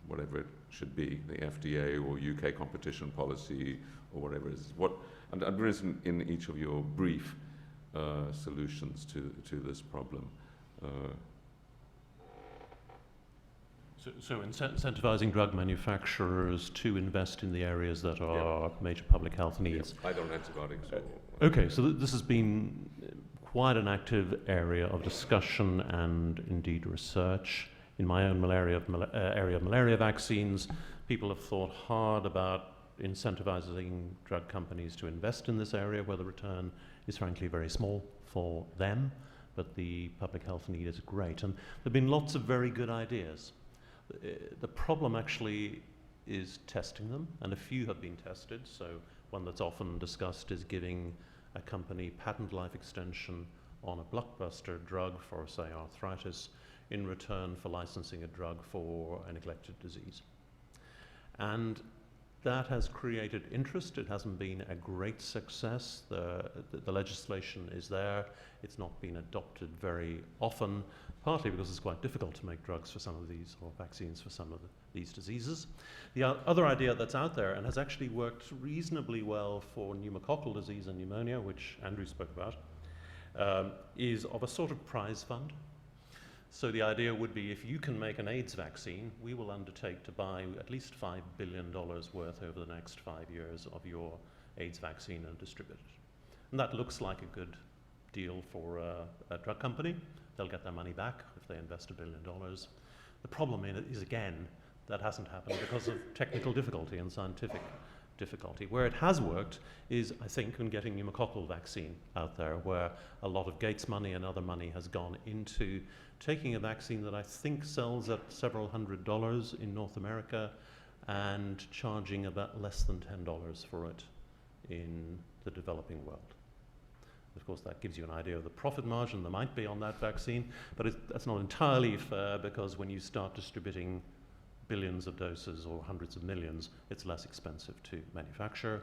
whatever it should be, the FDA or UK competition policy or whatever it is, and I'm interested in each of your brief solutions to this problem. So incentivizing drug manufacturers to invest in the areas that are major public health needs. Yes, either on antibiotics or... Okay, so this has been quite an active area of discussion and indeed research. In my own area of malaria vaccines, people have thought hard about incentivizing drug companies to invest in this area where the return is frankly very small for them, but the public health need is great. And there have been lots of very good ideas. The problem actually is testing them, and a few have been tested. So one that's often discussed is giving a company patent life extension on a blockbuster drug for, say, arthritis, in return for licensing a drug for a neglected disease. And that has created interest. It hasn't been a great success. The legislation is there. It's not been adopted very often, partly because it's quite difficult to make drugs for some of these, or vaccines for some of these diseases. The other idea that's out there, and has actually worked reasonably well for pneumococcal disease and pneumonia, which Andrew spoke about, is of a sort of prize fund. So the idea would be, if you can make an AIDS vaccine, we will undertake to buy at least $5 billion worth over the next 5 years of your AIDS vaccine and distribute it. And that looks like a good deal for a drug company. They'll get their money back if they invest $1 billion. The problem in it is, again, that hasn't happened because of technical difficulty and scientific difficulty. Where it has worked is, I think, in getting pneumococcal vaccine out there, where a lot of Gates money and other money has gone into taking a vaccine that I think sells at several $100s in North America and charging about less than $10 for it in the developing world. Of course, that gives you an idea of the profit margin there might be on that vaccine, but that's not entirely fair, because when you start distributing billions of doses or hundreds of millions, it's less expensive to manufacture.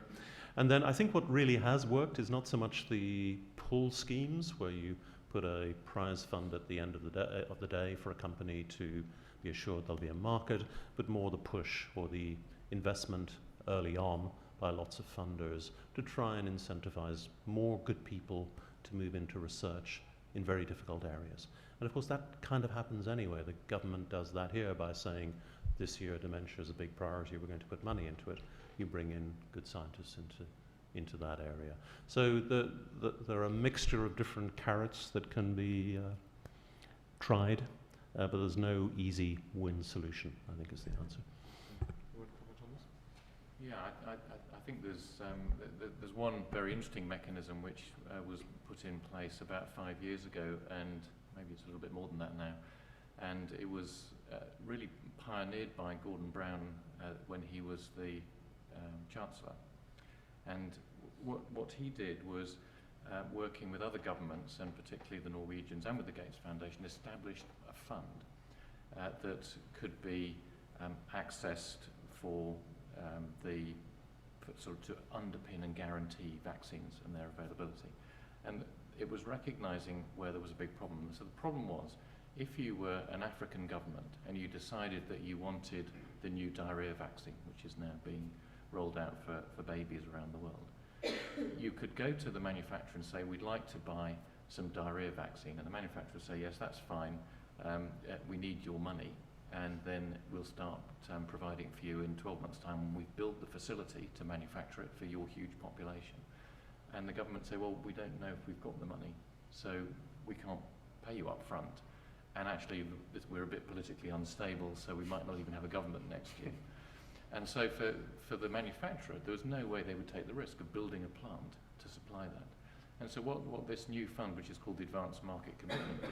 And then I think what really has worked is not so much the pull schemes, where you put a prize fund at the end of the day for a company to be assured there'll be a market, but more the push or the investment early on by lots of funders to try and incentivize more good people to move into research in very difficult areas. And of course that kind of happens anyway. The government does that here by saying, this year dementia is a big priority, we're going to put money into it. You bring in good scientists into that area. So there are a mixture of different carrots that can be tried, but there's no easy win solution, I think is the answer. You want to comment on this? Yeah, I think there's one very interesting mechanism which was put in place about 5 years ago, and maybe it's a little bit more than that now. And it was really pioneered by Gordon Brown when he was the Chancellor. And what he did was working with other governments, and particularly the Norwegians and with the Gates Foundation, established a fund that could be accessed for sort of to underpin and guarantee vaccines and their availability. And it was recognizing where there was a big problem. So the problem was, if you were an African government and you decided that you wanted the new diarrhea vaccine, which is now being rolled out for babies around the world, you could go to the manufacturer and say, we'd like to buy some diarrhea vaccine, and the manufacturer would say, yes, that's fine, we need your money, and then we'll start providing it for you in 12 months' time when we've built the facility to manufacture it for your huge population. And the government say, well, we don't know if we've got the money, so we can't pay you up front. And actually, we're a bit politically unstable, so we might not even have a government next year. And so for the manufacturer, there was no way they would take the risk of building a plant to supply that. And so what this new fund, which is called the Advanced Market Commitment, did,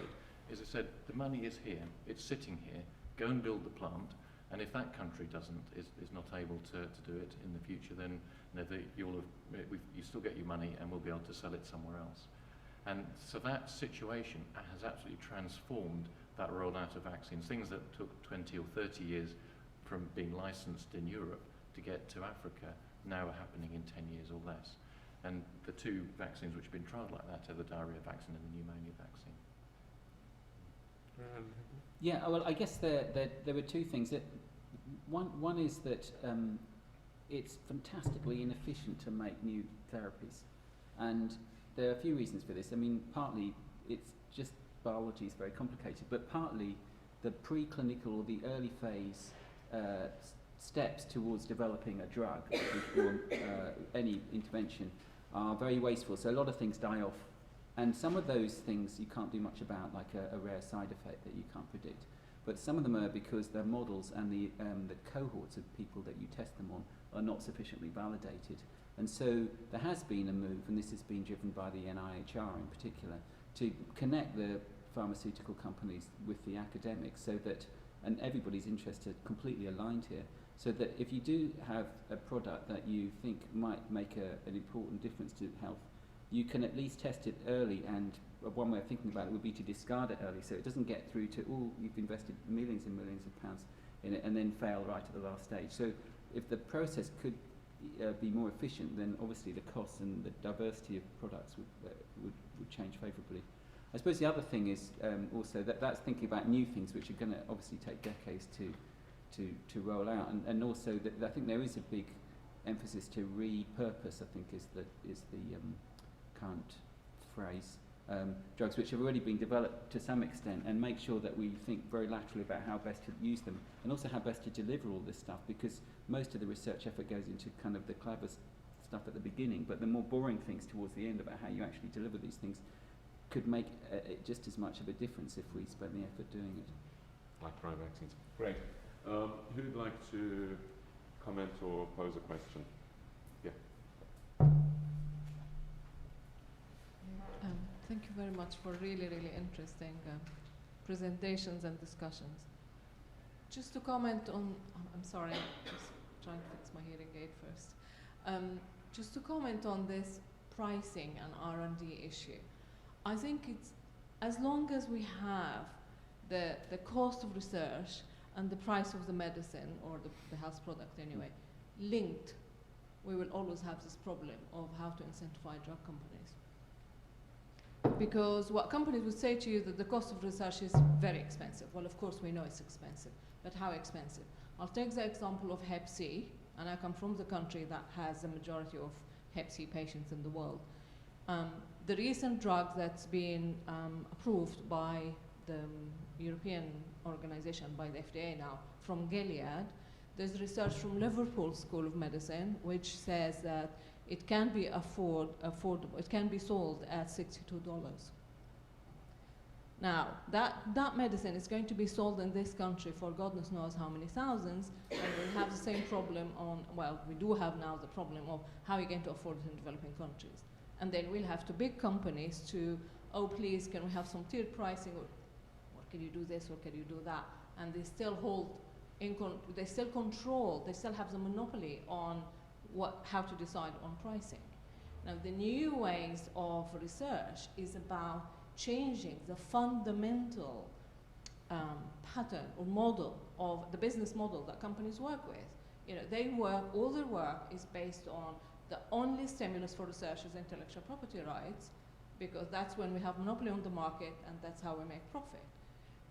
is it said, the money is here, it's sitting here, go and build the plant, and if that country is not able to do it in the future, then you still get your money and we'll be able to sell it somewhere else. And so that situation has absolutely transformed that rollout of vaccines. Things that took 20 or 30 years from being licensed in Europe to get to Africa now are happening in 10 years or less. And the two vaccines which have been trialled like that are the diarrhea vaccine and the pneumonia vaccine. Yeah, well, I guess there were two things. One is that it's fantastically inefficient to make new therapies, and there are a few reasons for this. I mean, partly it's just biology is very complicated, but partly the preclinical or the early phase steps towards developing a drug or any intervention are very wasteful. So a lot of things die off, and some of those things you can't do much about, like a rare side effect that you can't predict. But some of them are because their models and the cohorts of people that you test them on are not sufficiently validated. And so there has been a move, and this has been driven by the NIHR in particular, to connect the pharmaceutical companies with the academics so that, and everybody's interests are completely aligned here, so that if you do have a product that you think might make an important difference to health, you can at least test it early, and one way of thinking about it would be to discard it early so it doesn't get through to, you've invested millions and millions of pounds in it and then fail right at the last stage. So if the process could be more efficient, then obviously the costs and the diversity of products would change favourably. I suppose the other thing is also that's thinking about new things which are going to obviously take decades to roll out, and also that I think there is a big emphasis to repurpose, I think is the current phrase, drugs which have already been developed to some extent, and make sure that we think very laterally about how best to use them and also how best to deliver all this stuff, because most of the research effort goes into kind of the clever stuff at the beginning, but the more boring things towards the end about how you actually deliver these things could make just as much of a difference if we spent the effort doing it. Like prime vaccines. Great. Who'd like to comment or pose a question? Yeah. Thank you very much for really, really interesting presentations and discussions. Just to comment on, I'm sorry, I'm just trying to fix my hearing aid first. Just to comment on this pricing and R&D issue. I think it's, as long as we have the cost of research and the price of the medicine or the health product anyway, linked, we will always have this problem of how to incentivize drug companies. Because what companies would say to you that the cost of research is very expensive. Well, of course we know it's expensive, but how expensive? I'll take the example of Hep C, and I come from the country that has the majority of Hep C patients in the world. The recent drug that's been approved by the European organization, by the FDA now, from Gilead, there's research from Liverpool School of Medicine which says that it can be affordable, it can be sold at $62. Now, that medicine is going to be sold in this country for God knows how many thousands, and we'll have the same problem on, well, we do have now the problem of how you're going to afford it in developing countries. And then we'll have to big companies to, oh please, can we have some tiered pricing, or can you do this, or can you do that? And they still hold, they still control, they still have the monopoly on how to decide on pricing. Now, the new ways of research is about changing the fundamental pattern or model of the business model that companies work with. You know, they work, all their work is based on the only stimulus for research is intellectual property rights, because that's when we have monopoly on the market and that's how we make profit.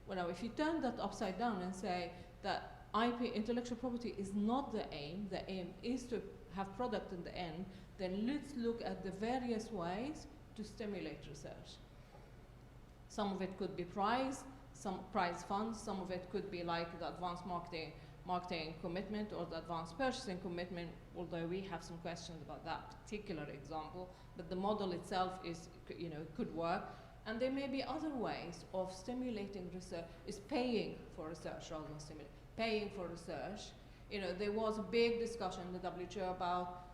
Well, now, if you turn that upside down and say that IP, intellectual property, is not the aim is to have product in the end, then let's look at the various ways to stimulate research. Some of it could be prize, some prize funds, some of it could be like the advanced marketing commitment or the advanced purchasing commitment, although we have some questions about that particular example, but the model itself is, you know, could work. And there may be other ways of stimulating research, is paying for research rather than stimulating, paying for research. You know, there was a big discussion in the WHO about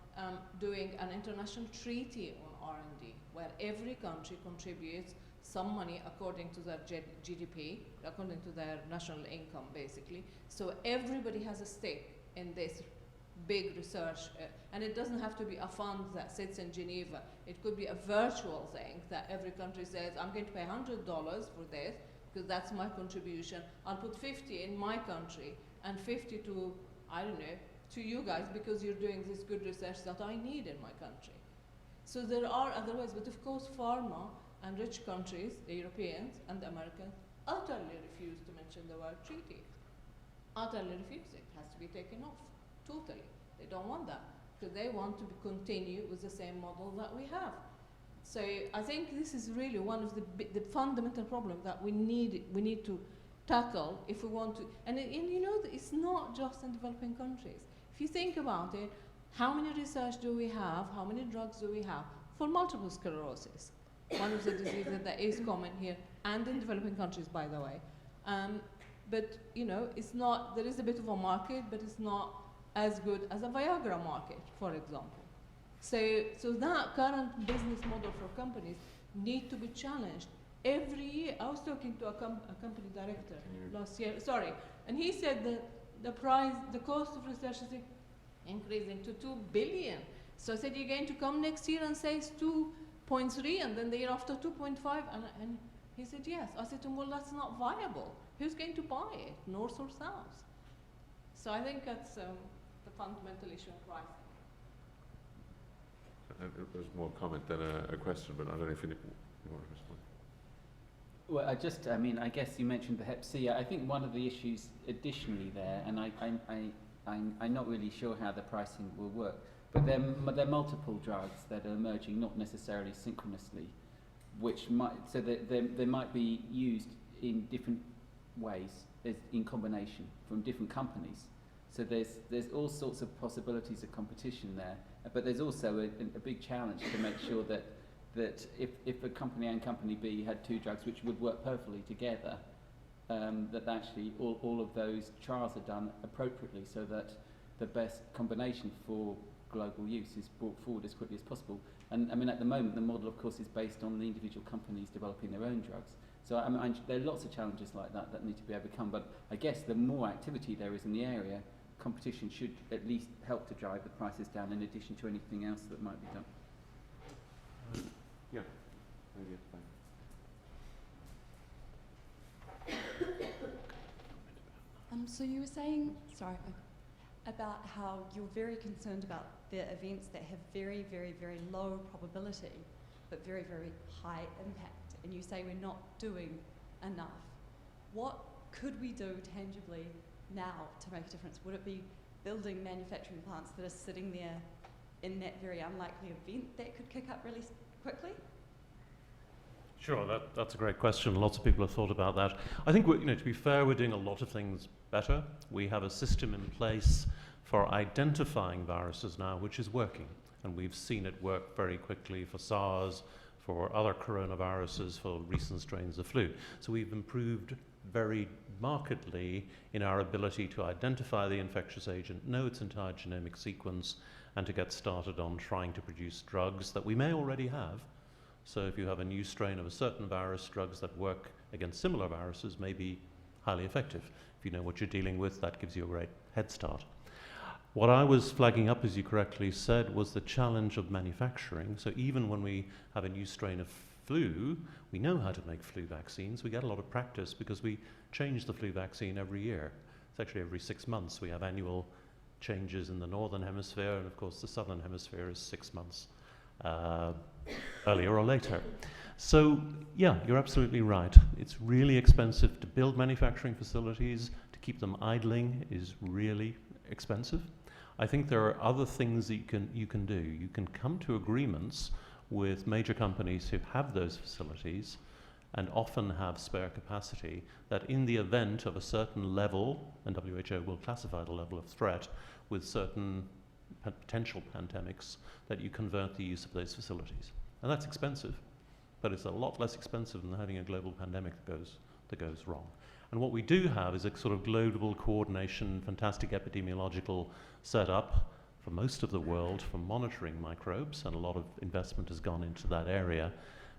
doing an international treaty on R&D, where every country contributes some money according to their GDP, according to their national income, basically. So everybody has a stake in this big research, and it doesn't have to be a fund that sits in Geneva. It could be a virtual thing that every country says, I'm going to pay $100 for this, because that's my contribution. I'll put 50 in my country, and 50 to, I don't know, to you guys, because you're doing this good research that I need in my country. So there are other ways, but of course pharma and rich countries, the Europeans and the Americans, utterly refuse to mention the word treaty. Utterly refuse it. It has to be taken off, totally. They don't want that, because they want to continue with the same model that we have. So I think this is really one of the fundamental problems that we need to tackle if we want to, and you know, it's not just in developing countries. If you think about it, how many research do we have, how many drugs do we have for multiple sclerosis? One of the diseases that is common here and in developing countries, by the way. But you know, it's not, there is a bit of a market, but it's not as good as a Viagra market, for example. So that current business model for companies need to be challenged every year. I was talking to a company director last year, sorry, and he said that the cost of research is increasing to $2 billion. So I said, you're going to come next year and say it's 2.3, and then the year after 2.5, and he said yes. I said to him, well, that's not viable. Who's going to buy it, north or south? So I think that's the fundamental issue of pricing. It was more a comment than a question, but I don't know if you want to respond. Well, I guess you mentioned the Hep C. I think one of the issues additionally there, and I'm not really sure how the pricing will work, but there are multiple drugs that are emerging, not necessarily synchronously, which might, so that they might be used in different ways, in combination from different companies. So there's all sorts of possibilities of competition there, but there's also a big challenge to make sure that if a company A and company B had two drugs which would work perfectly together, that actually all of those trials are done appropriately, so that the best combination for global use is brought forward as quickly as possible. And I mean, at the moment, the model, of course, is based on the individual companies developing their own drugs. So there are lots of challenges like that need to be overcome. But I guess the more activity there is in the area, competition should at least help to drive the prices down, in addition to anything else that might be done. Yeah. So you were saying, sorry, about how you're very concerned about the events that have very, very, very low probability, but very, very high impact, and you say we're not doing enough. What could we do tangibly now to make a difference? Would it be building manufacturing plants that are sitting there in that very unlikely event that could kick up really quickly? Sure, that's a great question. Lots of people have thought about that. I think, to be fair, we're doing a lot of things better. We have a system in place for identifying viruses now, which is working. And we've seen it work very quickly for SARS, for other coronaviruses, for recent strains of flu. So we've improved very markedly in our ability to identify the infectious agent, know its entire genomic sequence, and to get started on trying to produce drugs that we may already have. So if you have a new strain of a certain virus, drugs that work against similar viruses may be highly effective. If you know what you're dealing with, that gives you a great head start. What I was flagging up, as you correctly said, was the challenge of manufacturing. So even when we have a new strain of flu, we know how to make flu vaccines. We get a lot of practice because we change the flu vaccine every year. It's actually every 6 months. We have annual changes in the northern hemisphere, and of course the southern hemisphere is 6 months earlier or later. So yeah, you're absolutely right. It's really expensive to build manufacturing facilities. To keep them idling is really expensive. I think there are other things that you can do. You can come to agreements with major companies who have those facilities and often have spare capacity, that in the event of a certain level, and WHO will classify the level of threat with certain potential pandemics, that you convert the use of those facilities. And that's expensive, but it's a lot less expensive than having a global pandemic that goes wrong. And what we do have is a sort of global coordination, fantastic epidemiological setup for most of the world for monitoring microbes, and a lot of investment has gone into that area.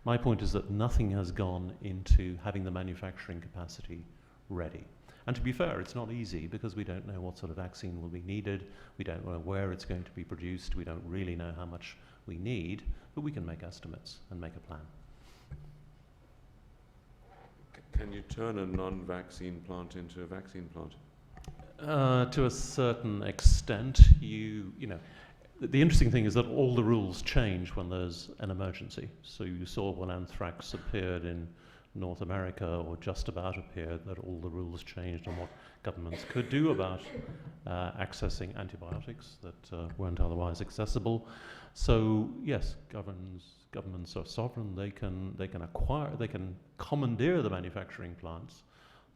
My point is that nothing has gone into having the manufacturing capacity ready. And to be fair, it's not easy because we don't know what sort of vaccine will be needed, we don't know where it's going to be produced, we don't really know how much we need, but we can make estimates and make a plan. Can you turn a non-vaccine plant into a vaccine plant? To a certain extent, you know, the interesting thing is that all the rules change when there's an emergency. So you saw when anthrax appeared in North America, or just about appeared, that all the rules changed on what governments could do about accessing antibiotics that weren't otherwise accessible. So yes, governments are sovereign. They can acquire, they can commandeer the manufacturing plants.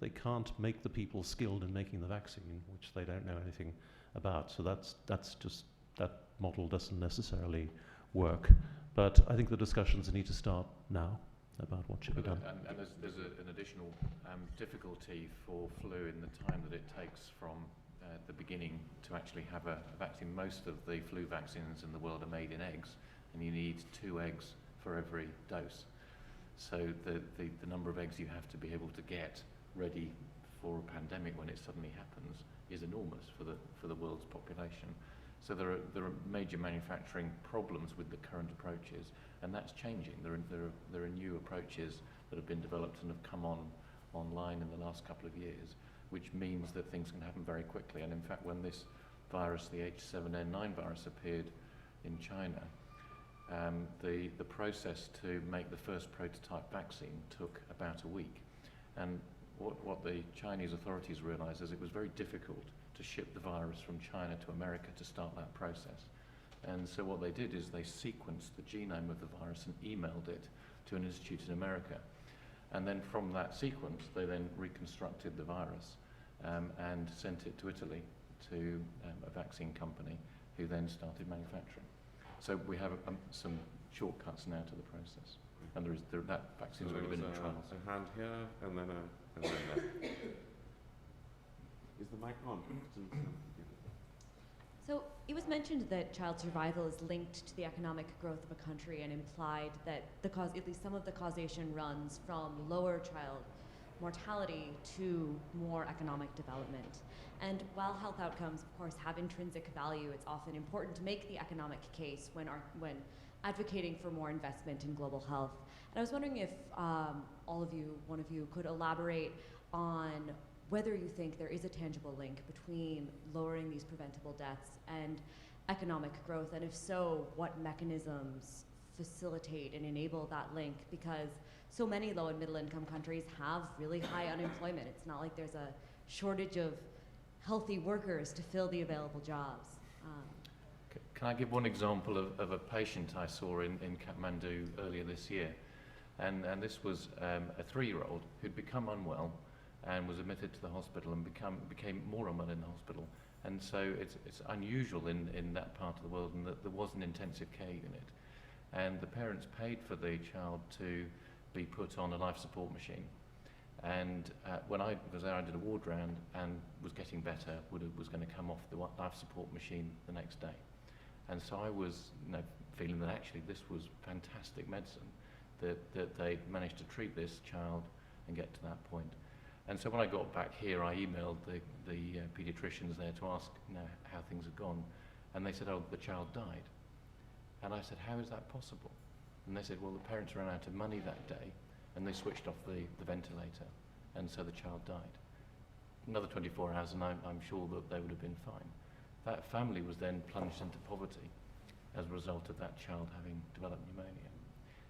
They can't make the people skilled in making the vaccine, which they don't know anything about. So that's just, that model doesn't necessarily work. But I think the discussions need to start now about what should be done. And there's an additional difficulty for flu in the time that it takes from the beginning to actually have a vaccine. Most of the flu vaccines in the world are made in eggs, and you need 2 eggs for every dose. So the number of eggs you have to be able to get ready for a pandemic when it suddenly happens is enormous for the world's population. So there are major manufacturing problems with the current approaches, and that's changing. There are new approaches that have been developed and have come online in the last couple of years, which means that things can happen very quickly. And in fact, when this virus, the H7N9 virus, appeared in China, the process to make the first prototype vaccine took about a week. And what the Chinese authorities realized is it was very difficult to ship the virus from China to America to start that process. And so what they did is they sequenced the genome of the virus and emailed it to an institute in America. And then from that sequence, they then reconstructed the virus and sent it to Italy to a vaccine company who then started manufacturing. So we have some shortcuts now to the process. And that vaccine's already been in trials. A hand here, and then there. Is the mic on? So it was mentioned that child survival is linked to the economic growth of a country, and implied that at least some of the causation runs from lower child mortality to more economic development. And while health outcomes, of course, have intrinsic value, it's often important to make the economic case when advocating for more investment in global health. And I was wondering if one of you could elaborate on whether you think there is a tangible link between lowering these preventable deaths and economic growth, and if so, what mechanisms facilitate and enable that link, because so many low and middle income countries have really high unemployment. It's not like there's a shortage of healthy workers to fill the available jobs. Can I give one example of a patient I saw in Kathmandu earlier this year? And this was a 3-year-old who'd become unwell and was admitted to the hospital and became more unwell in the hospital. And so it's unusual in that part of the world, and that there was an intensive care unit. And the parents paid for the child to be put on a life support machine. And when I was there, I did a ward round and was getting better, was going to come off the life support machine the next day. And so I was feeling that actually this was fantastic medicine, that they managed to treat this child and get to that point. And so when I got back here, I emailed the paediatricians there to ask, how things had gone. And they said, oh, the child died. And I said, how is that possible? And they said, well, the parents ran out of money that day, and they switched off the ventilator, and so the child died. Another 24 hours, and I'm sure that they would have been fine. That family was then plunged into poverty as a result of that child having developed pneumonia.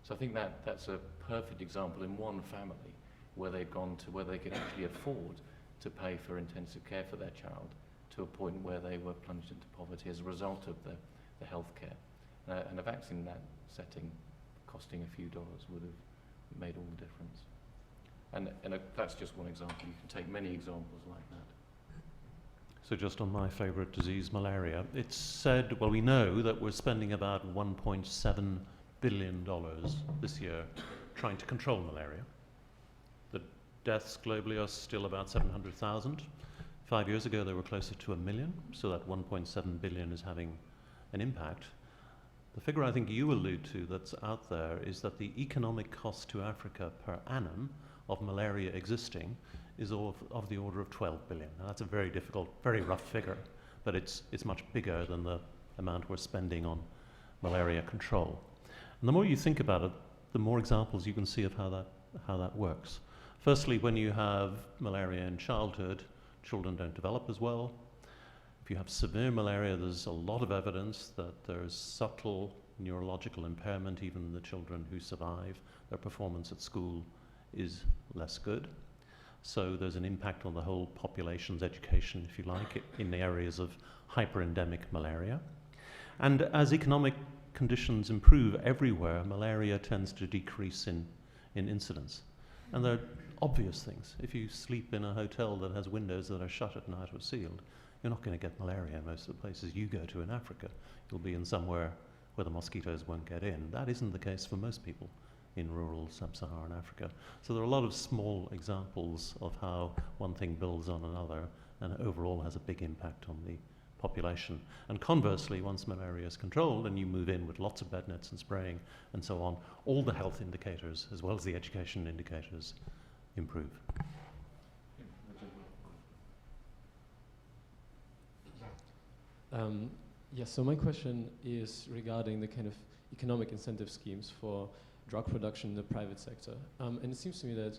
So I think that's a perfect example in one family where they've gone to where they could actually afford to pay for intensive care for their child to a point where they were plunged into poverty as a result of the health care. And a vaccine in that setting costing a few dollars would have made all the difference. And that's just one example. You can take many examples like that. So just on my favourite disease, malaria, it's said, well, we know that we're spending about $1.7 billion this year trying to control malaria. The deaths globally are still about 700,000. 5 years ago, they were closer to 1 million, so that 1.7 billion is having an impact. The figure I think you allude to that's out there is that the economic cost to Africa per annum of malaria existing is of the order of 12 billion. Now that's a very difficult, very rough figure, but it's much bigger than the amount we're spending on malaria control. And the more you think about it, the more examples you can see of how that works. Firstly, when you have malaria in childhood, children don't develop as well. If you have severe malaria, there's a lot of evidence that there's subtle neurological impairment even in the children who survive. Their performance at school is less good. So there's an impact on the whole population's education, if you like, in the areas of hyperendemic malaria. And as economic conditions improve everywhere, malaria tends to decrease in incidence. And there are obvious things. If you sleep in a hotel that has windows that are shut at night or sealed, you're not going to get malaria in most of the places you go to in Africa. You'll be in somewhere where the mosquitoes won't get in. That isn't the case for most people in rural sub-Saharan Africa. So there are a lot of small examples of how one thing builds on another and overall has a big impact on the population. And conversely, once malaria is controlled and you move in with lots of bed nets and spraying and so on, all the health indicators as well as the education indicators improve. Yes, so my question is regarding the kind of economic incentive schemes for drug production in the private sector. And it seems to me that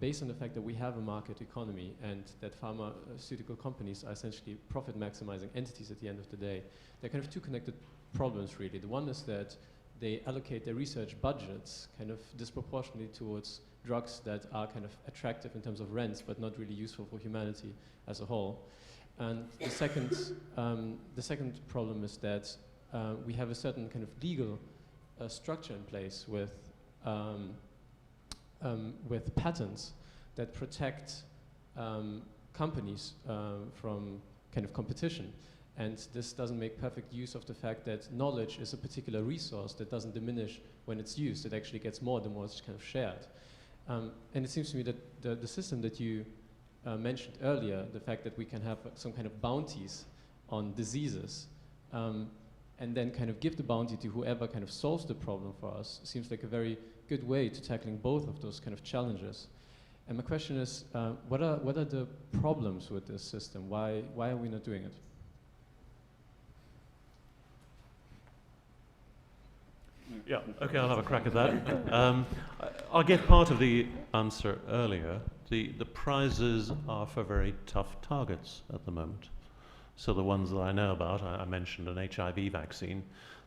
based on the fact that we have a market economy and that pharmaceutical companies are essentially profit maximizing entities at the end of the day, there are kind of two connected problems really. The one is that they allocate their research budgets kind of disproportionately towards drugs that are kind of attractive in terms of rents but not really useful for humanity as a whole. And the second problem is that we have a certain kind of legal structure in place with patents that protect companies from kind of competition. And this doesn't make perfect use of the fact that knowledge is a particular resource that doesn't diminish when it's used. It actually gets more the more it's kind of shared. And it seems to me that the system that you mentioned earlier, the fact that we can have some kind of bounties on diseases and then kind of give the bounty to whoever kind of solves the problem for us seems like a very good way to tackling both of those kind of challenges. And my question is, what are the problems with this system? Why are we not doing it? Yeah, okay, I'll have a crack at that. I'll get part of the answer earlier. The prizes are for very tough targets at the moment. So the ones that I know about, I mentioned an HIV vaccine.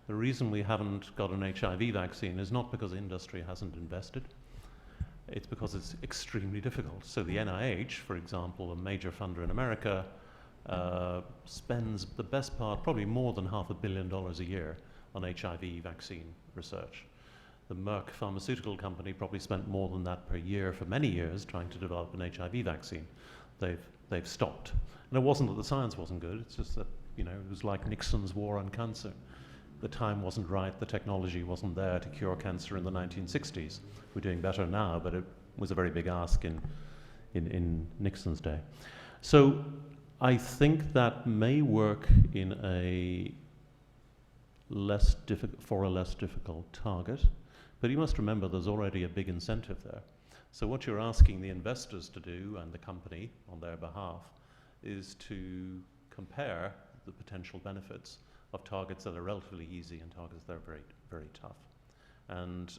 The reason we haven't got an HIV vaccine is not because industry hasn't invested. It's because it's extremely difficult. So the NIH, for example, a major funder in America, spends the best part, probably more than $500 million a year on HIV vaccine research. The Merck pharmaceutical company probably spent more than that per year for many years trying to develop an HIV vaccine. They've stopped. And it wasn't that the science wasn't good, it's just that, you know, it was like Nixon's war on cancer. The time wasn't right, the technology wasn't there to cure cancer in the 1960s. We're doing better now, but it was a very big ask in Nixon's day. So I think that may work in a less difficult target, but you must remember there's already a big incentive there. So what you're asking the investors to do, and the company on their behalf, is to compare the potential benefits of targets that are relatively easy and targets that are very, very tough. And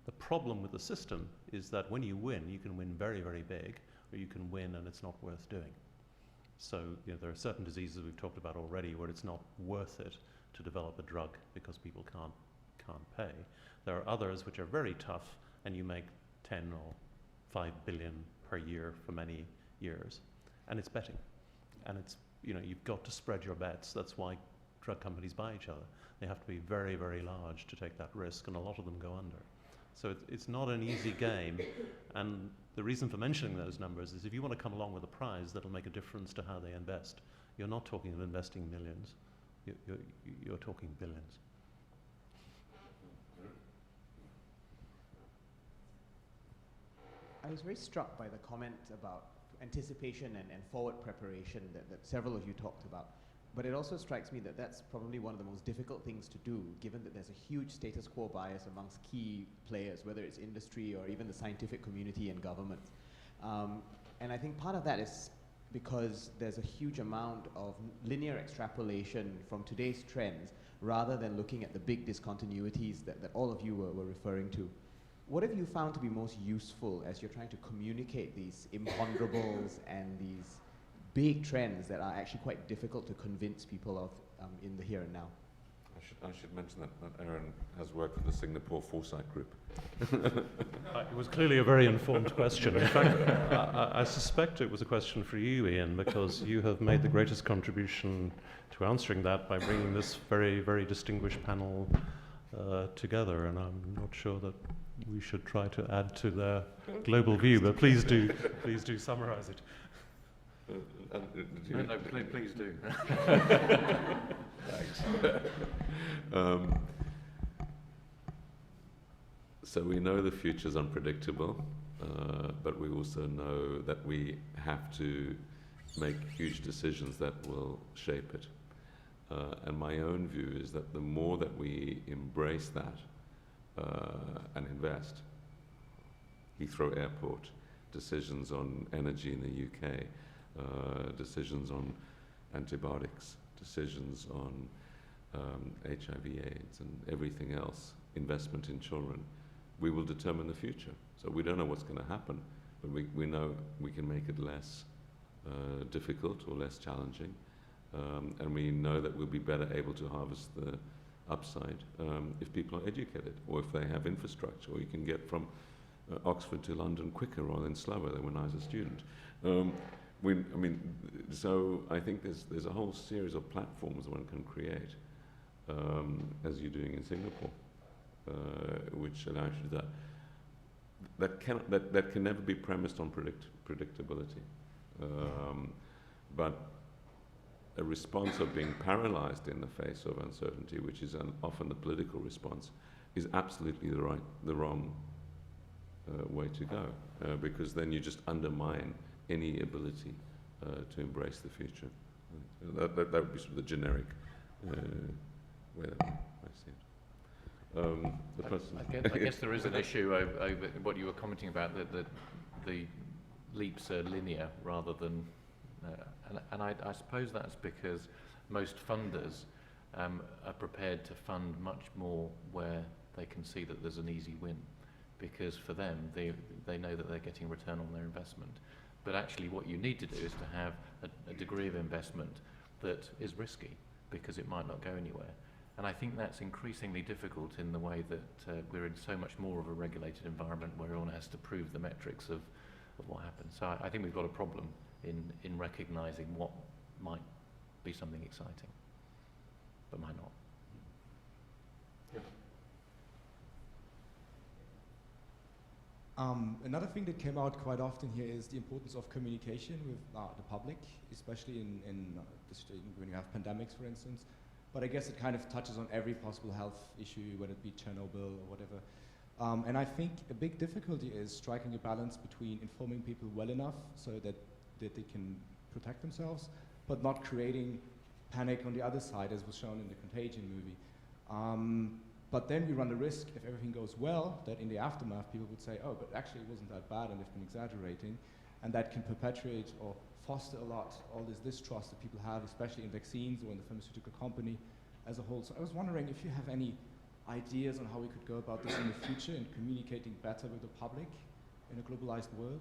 the problem with the system is that when you win, you can win very, very big, or you can win and it's not worth doing. So there are certain diseases we've talked about already where it's not worth it to develop a drug because people can't pay. There are others which are very tough, and you make 10 or 5 billion per year for many years, and it's betting. And it's, you've got to spread your bets. That's why drug companies buy each other. They have to be very, very large to take that risk, and a lot of them go under. So it's not an easy game, and the reason for mentioning those numbers is if you want to come along with a prize that'll make a difference to how they invest, you're not talking of investing millions, you're talking billions. I was very struck by the comment about anticipation and forward preparation that several of you talked about. But it also strikes me that that's probably one of the most difficult things to do, given that there's a huge status quo bias amongst key players, whether it's industry or even the scientific community and government. And I think part of that is because there's a huge amount of linear extrapolation from today's trends, rather than looking at the big discontinuities that all of you were referring to. What have you found to be most useful as you're trying to communicate these imponderables and these big trends that are actually quite difficult to convince people of in the here and now? I should mention that Aaron has worked with the Singapore Foresight Group. It was clearly a very informed question. In fact, I suspect it was a question for you, Ian, because you have made the greatest contribution to answering that by bringing this very, very distinguished panel together, and I'm not sure that we should try to add to their global view, but please do summarize it. No, please do. Thanks. So we know the future's unpredictable, but we also know that we have to make huge decisions that will shape it. And my own view is that the more that we embrace that and invest, Heathrow Airport, decisions on energy in the UK, decisions on antibiotics, decisions on HIV/AIDS and everything else, investment in children, we will determine the future. So we don't know what's going to happen, but we know we can make it less difficult or less challenging, and we know that we'll be better able to harvest the upside if people are educated, or if they have infrastructure, or you can get from Oxford to London quicker rather than slower than when I was a student. So I think there's a whole series of platforms one can create, as you're doing in Singapore, which allows you that can never be premised on predictability, but a response of being paralyzed in the face of uncertainty, which is often the political response, is absolutely the wrong way to go, because then you just undermine any ability to embrace the future. That would be sort of the generic way that I see it. I guess there is an issue over what you were commenting about, that the leaps are linear rather than, and I suppose that's because most funders are prepared to fund much more where they can see that there's an easy win, because for them they know that they're getting return on their investment. But actually what you need to do is to have a degree of investment that is risky, because it might not go anywhere. And I think that's increasingly difficult in the way that we're in so much more of a regulated environment where everyone has to prove the metrics of what happens. So I think we've got a problem in recognising what might be something exciting, but might not. Another thing that came out quite often here is the importance of communication with the public, especially when you have pandemics, for instance. But I guess it kind of touches on every possible health issue, whether it be Chernobyl or whatever. And I think a big difficulty is striking a balance between informing people well enough so that they can protect themselves, but not creating panic on the other side, as was shown in the Contagion movie. But then we run the risk, if everything goes well, that in the aftermath people would say, oh, but actually it wasn't that bad and they've been exaggerating. And that can perpetuate or foster a lot all this distrust that people have, especially in vaccines or in the pharmaceutical company as a whole. So I was wondering if you have any ideas on how we could go about this in the future and communicating better with the public in a globalized world?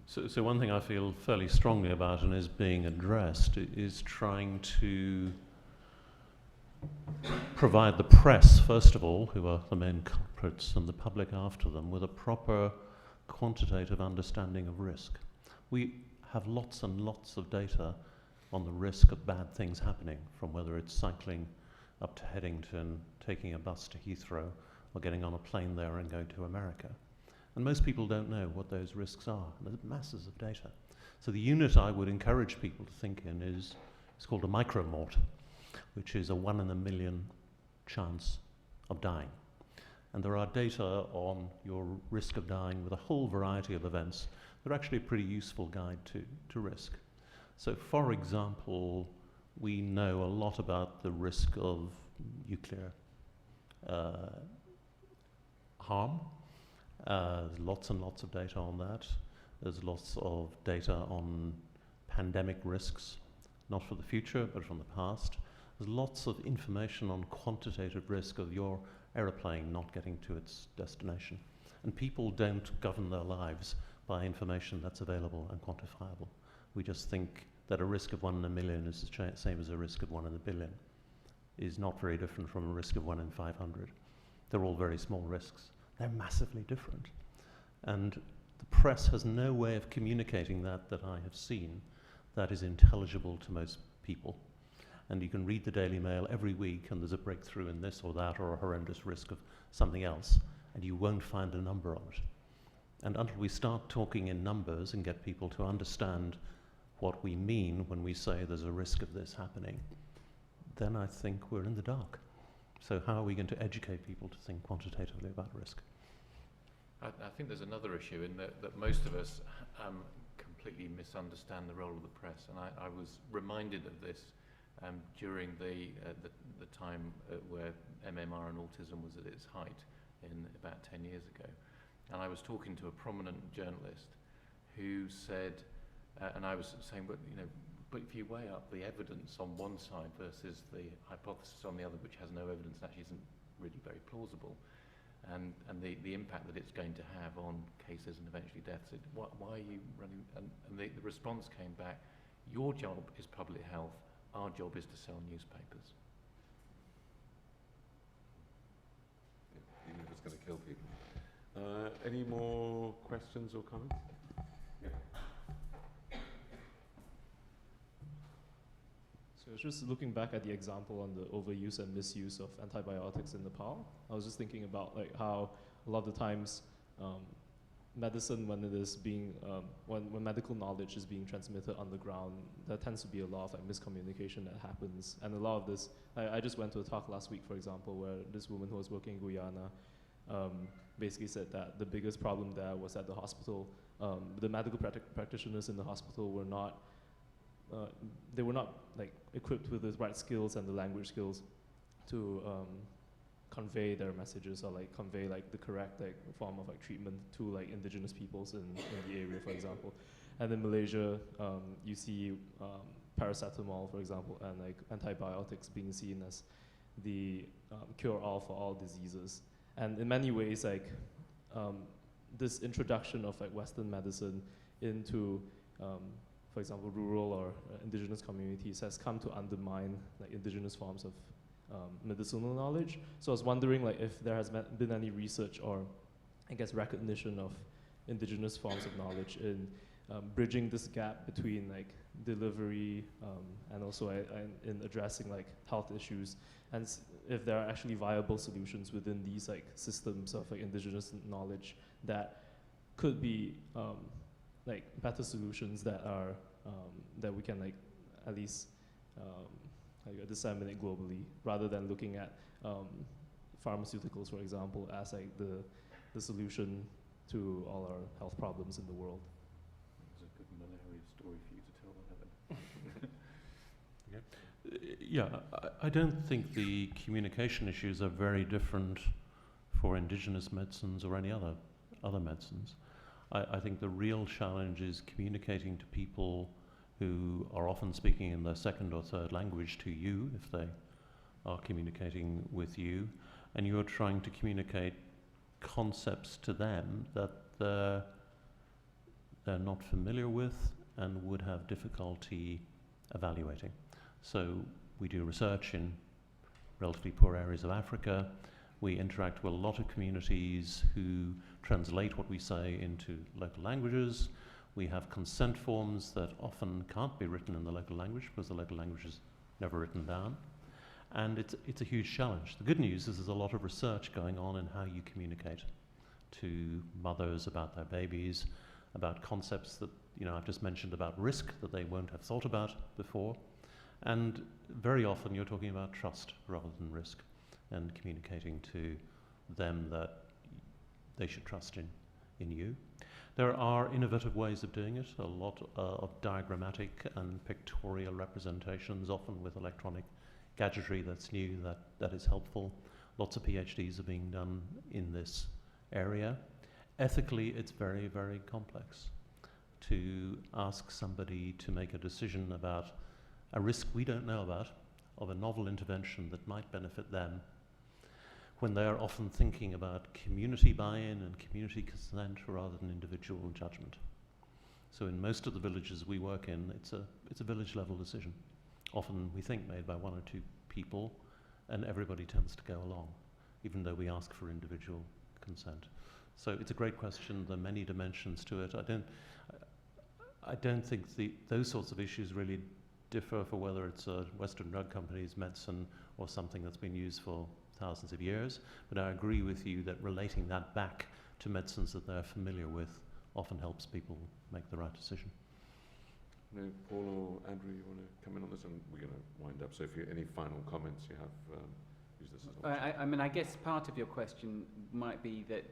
So one thing I feel fairly strongly about and is being addressed is trying to provide the press, first of all, who are the main culprits, and the public after them, with a proper quantitative understanding of risk. We have lots and lots of data on the risk of bad things happening, from whether it's cycling up to Headington, taking a bus to Heathrow, or getting on a plane there and going to America. And most people don't know what those risks are. There's masses of data. So the unit I would encourage people to think in is called a micromort, which is a 1 in a million chance of dying. And there are data on your risk of dying with a whole variety of events. They're actually a pretty useful guide to risk. So for example, we know a lot about the risk of nuclear harm. There's lots and lots of data on that. There's lots of data on pandemic risks, not for the future, but from the past. There's lots of information on quantitative risk of your aeroplane not getting to its destination. And people don't govern their lives by information that's available and quantifiable. We just think that a risk of 1 in a million is the same as a risk of 1 in a billion, is not very different from a risk of 1 in 500. They're all very small risks. They're massively different. And the press has no way of communicating that I have seen that is intelligible to most people. And you can read the Daily Mail every week and there's a breakthrough in this or that or a horrendous risk of something else, and you won't find a number on it. And until we start talking in numbers and get people to understand what we mean when we say there's a risk of this happening, then I think we're in the dark. So how are we going to educate people to think quantitatively about risk? I think there's another issue in that most of us completely misunderstand the role of the press, and I was reminded of this during the time where MMR and autism was at its height in about 10 years ago. And I was talking to a prominent journalist who said, and I was saying, but if you weigh up the evidence on one side versus the hypothesis on the other, which has no evidence and actually isn't really very plausible, and the impact that it's going to have on cases and eventually deaths, why are you running? And the response came back, your job is public health, our job is to sell newspapers. Even if it's going to kill people. Any more questions or comments? Yeah. So I was just looking back at the example on the overuse and misuse of antibiotics in Nepal. I was just thinking about how a lot of the times medicine, when it is being, when medical knowledge is being transmitted underground, there tends to be a lot of miscommunication that happens. And a lot of this, I just went to a talk last week, for example, where this woman who was working in Guyana basically said that the biggest problem there was at the hospital, the medical practitioners in the hospital were not, they were not equipped with the right skills and the language skills to convey their messages or convey the correct form of treatment to indigenous peoples in the area, for example. And in Malaysia, you see paracetamol, for example, and antibiotics being seen as the cure-all for all diseases. And in many ways, this introduction of Western medicine into, for example, rural or indigenous communities has come to undermine indigenous forms of medicinal knowledge. So I was wondering if there has been any research or, I guess, recognition of indigenous forms of knowledge in bridging this gap between delivery and also in addressing health issues, and if there are actually viable solutions within these systems of indigenous knowledge that could be better solutions that are that we can at least disseminate globally, rather than looking at pharmaceuticals, for example, as the solution to all our health problems in the world. It's a good malaria story for you to tell, Helen. Yeah, I don't think the communication issues are very different for indigenous medicines or any other medicines. I think the real challenge is communicating to people who are often speaking in their second or third language to you, if they are communicating with you, and you're trying to communicate concepts to them that they're not familiar with and would have difficulty evaluating. So we do research in relatively poor areas of Africa. We interact with a lot of communities who translate what we say into local languages. We have consent forms that often can't be written in the local language because the local language is never written down. And it's a huge challenge. The good news is there's a lot of research going on in how you communicate to mothers about their babies, about concepts that, you know, I've just mentioned about risk that they won't have thought about before. And very often you're talking about trust rather than risk, and communicating to them that they should trust in you. There are innovative ways of doing it, a lot of diagrammatic and pictorial representations, often with electronic gadgetry that's new, that is helpful. Lots of PhDs are being done in this area. Ethically, it's very, very complex to ask somebody to make a decision about a risk we don't know about, of a novel intervention that might benefit them, when they are often thinking about community buy-in and community consent rather than individual judgment. So in most of the villages we work in, it's a village level decision. Often we think made by one or two people, and everybody tends to go along, even though we ask for individual consent. So it's a great question. There are many dimensions to it. I don't think those sorts of issues really differ for whether it's a Western drug company's medicine or something that's been used for thousands of years. But I agree with you that relating that back to medicines that they're familiar with often helps people make the right decision. No, Paul or Andrew, you want to come in on this? And we're going to wind up. So if you any final comments you have, use this as an I mean, I guess part of your question might be that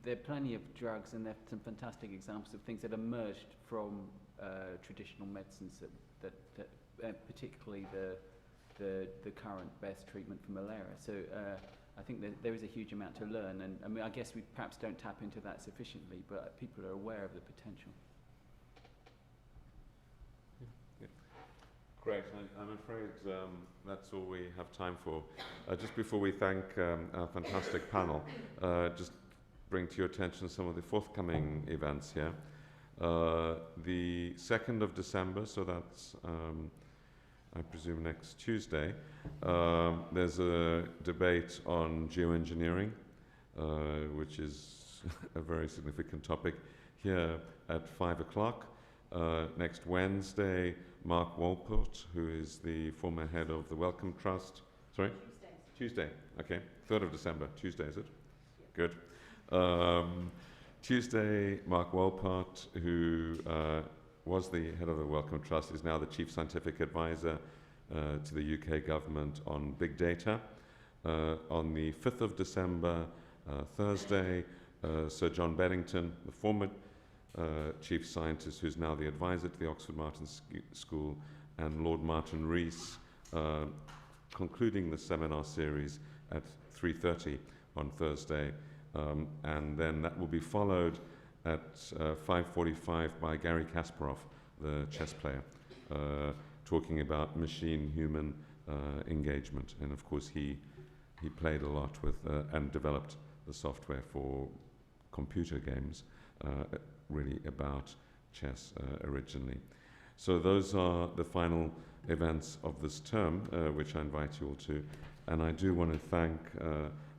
there are plenty of drugs, and there are some fantastic examples of things that emerged from traditional medicines that particularly the current best treatment for malaria. So I think that there is a huge amount to learn, and I mean, I guess we perhaps don't tap into that sufficiently, but people are aware of the potential. Great. I'm afraid that's all we have time for. Just before we thank our fantastic panel, just bring to your attention some of the forthcoming events here. The 2nd of December, so that's, I presume, next Tuesday, there's a debate on geoengineering, which is a very significant topic, here at 5 o'clock. Next Wednesday, Mark Walport, who is the former head of the Wellcome Trust. Sorry? Tuesday. Okay. 3rd of December. Tuesday, is it? Yeah. Good. Tuesday, Mark Walport, who was the head of the Wellcome Trust, is now the Chief Scientific Advisor to the UK government on big data. On the 5th of December, Thursday, Sir John Beddington, the former chief scientist who's now the advisor to the Oxford Martin School, and Lord Martin Rees, concluding the seminar series at 3:30 on Thursday, and then that will be followed at 5:45 by Gary Kasparov, the chess player, talking about machine-human engagement. And of course he played a lot with and developed the software for computer games, really about chess originally. So those are the final events of this term, which I invite you all to. And I do want to thank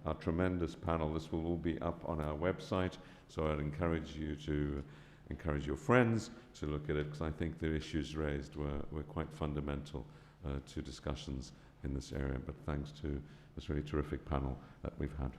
our tremendous panel. This will all be up on our website, so I'd encourage you to encourage your friends to look at it, because I think the issues raised were quite fundamental to discussions in this area. But thanks to this really terrific panel that we've had.